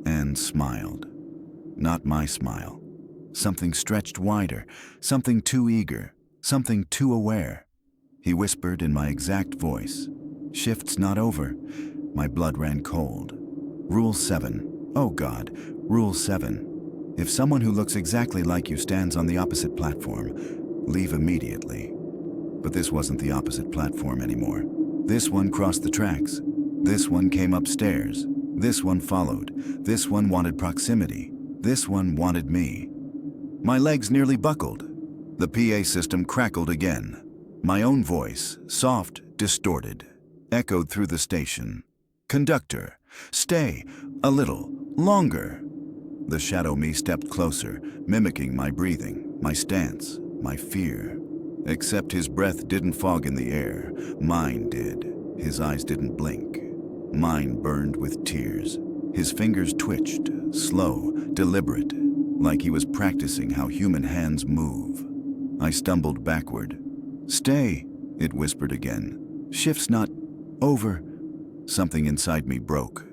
and smiled. Not my smile. Something stretched wider, something too eager, something too aware. He whispered in my exact voice, "Shift's not over." My blood ran cold. Rule 7. Oh God, Rule 7. If someone who looks exactly like you stands on the opposite platform, leave immediately. But this wasn't the opposite platform anymore. This one crossed the tracks. This one came upstairs. This one followed. This one wanted proximity. This one wanted me. My legs nearly buckled. The PA system crackled again. My own voice, soft, distorted, echoed through the station. "Conductor, stay, a little, longer." The shadow me stepped closer, mimicking my breathing, my stance, my fear. Except his breath didn't fog in the air. Mine did. His eyes didn't blink. Mine burned with tears. His fingers twitched, slow, deliberate, like he was practicing how human hands move. I stumbled backward. "Stay," it whispered again. "Shift's not over." Something inside me broke.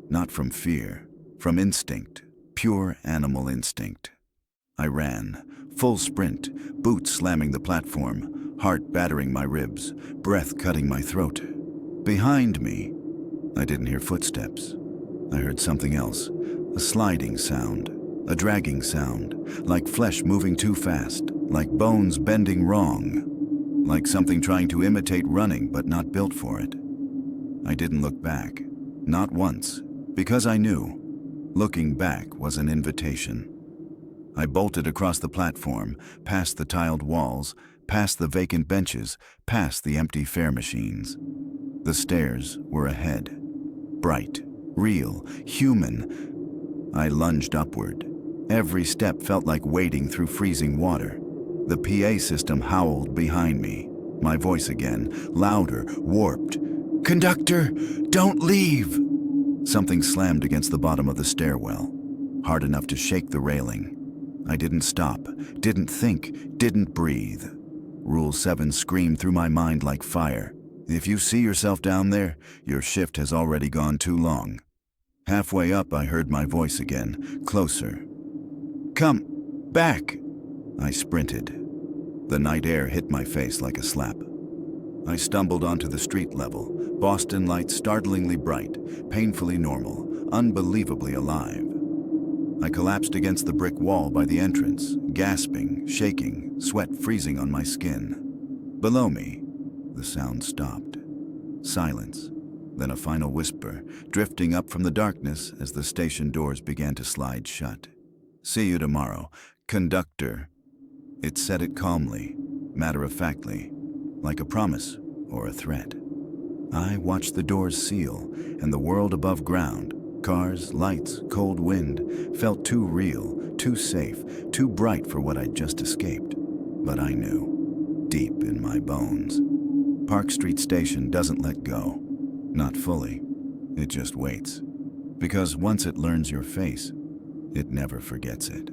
Not from fear, from instinct, pure animal instinct. I ran, full sprint, boots slamming the platform, heart battering my ribs, breath cutting my throat. Behind me, I didn't hear footsteps. I heard something else, a sliding sound, a dragging sound, like flesh moving too fast, like bones bending wrong, like something trying to imitate running but not built for it. I didn't look back, not once, because I knew looking back was an invitation. I bolted across the platform, past the tiled walls, past the vacant benches, past the empty fare machines. The stairs were ahead. Bright, real, human. I lunged upward. Every step felt like wading through freezing water. The PA system howled behind me. My voice again, louder, warped. "Conductor, don't leave!" Something slammed against the bottom of the stairwell, hard enough to shake the railing. I didn't stop, didn't think, didn't breathe. Rule 7 screamed through my mind like fire. If you see yourself down there, your shift has already gone too long. Halfway up, I heard my voice again, closer. "Come back!" I sprinted. The night air hit my face like a slap. I stumbled onto the street level, Boston lights startlingly bright, painfully normal, unbelievably alive. I collapsed against the brick wall by the entrance, gasping, shaking, sweat freezing on my skin. Below me, the sound stopped. Silence, then a final whisper, drifting up from the darkness as the station doors began to slide shut. "See you tomorrow, conductor." It said it calmly, matter-of-factly, like a promise or a threat. I watched the doors seal and the world above ground, Cars, lights, cold wind felt too real, too safe, too bright for what I'd just escaped. But I knew, deep in my bones. Park Street Station doesn't let go. Not fully. It just waits. Because once it learns your face, it never forgets it.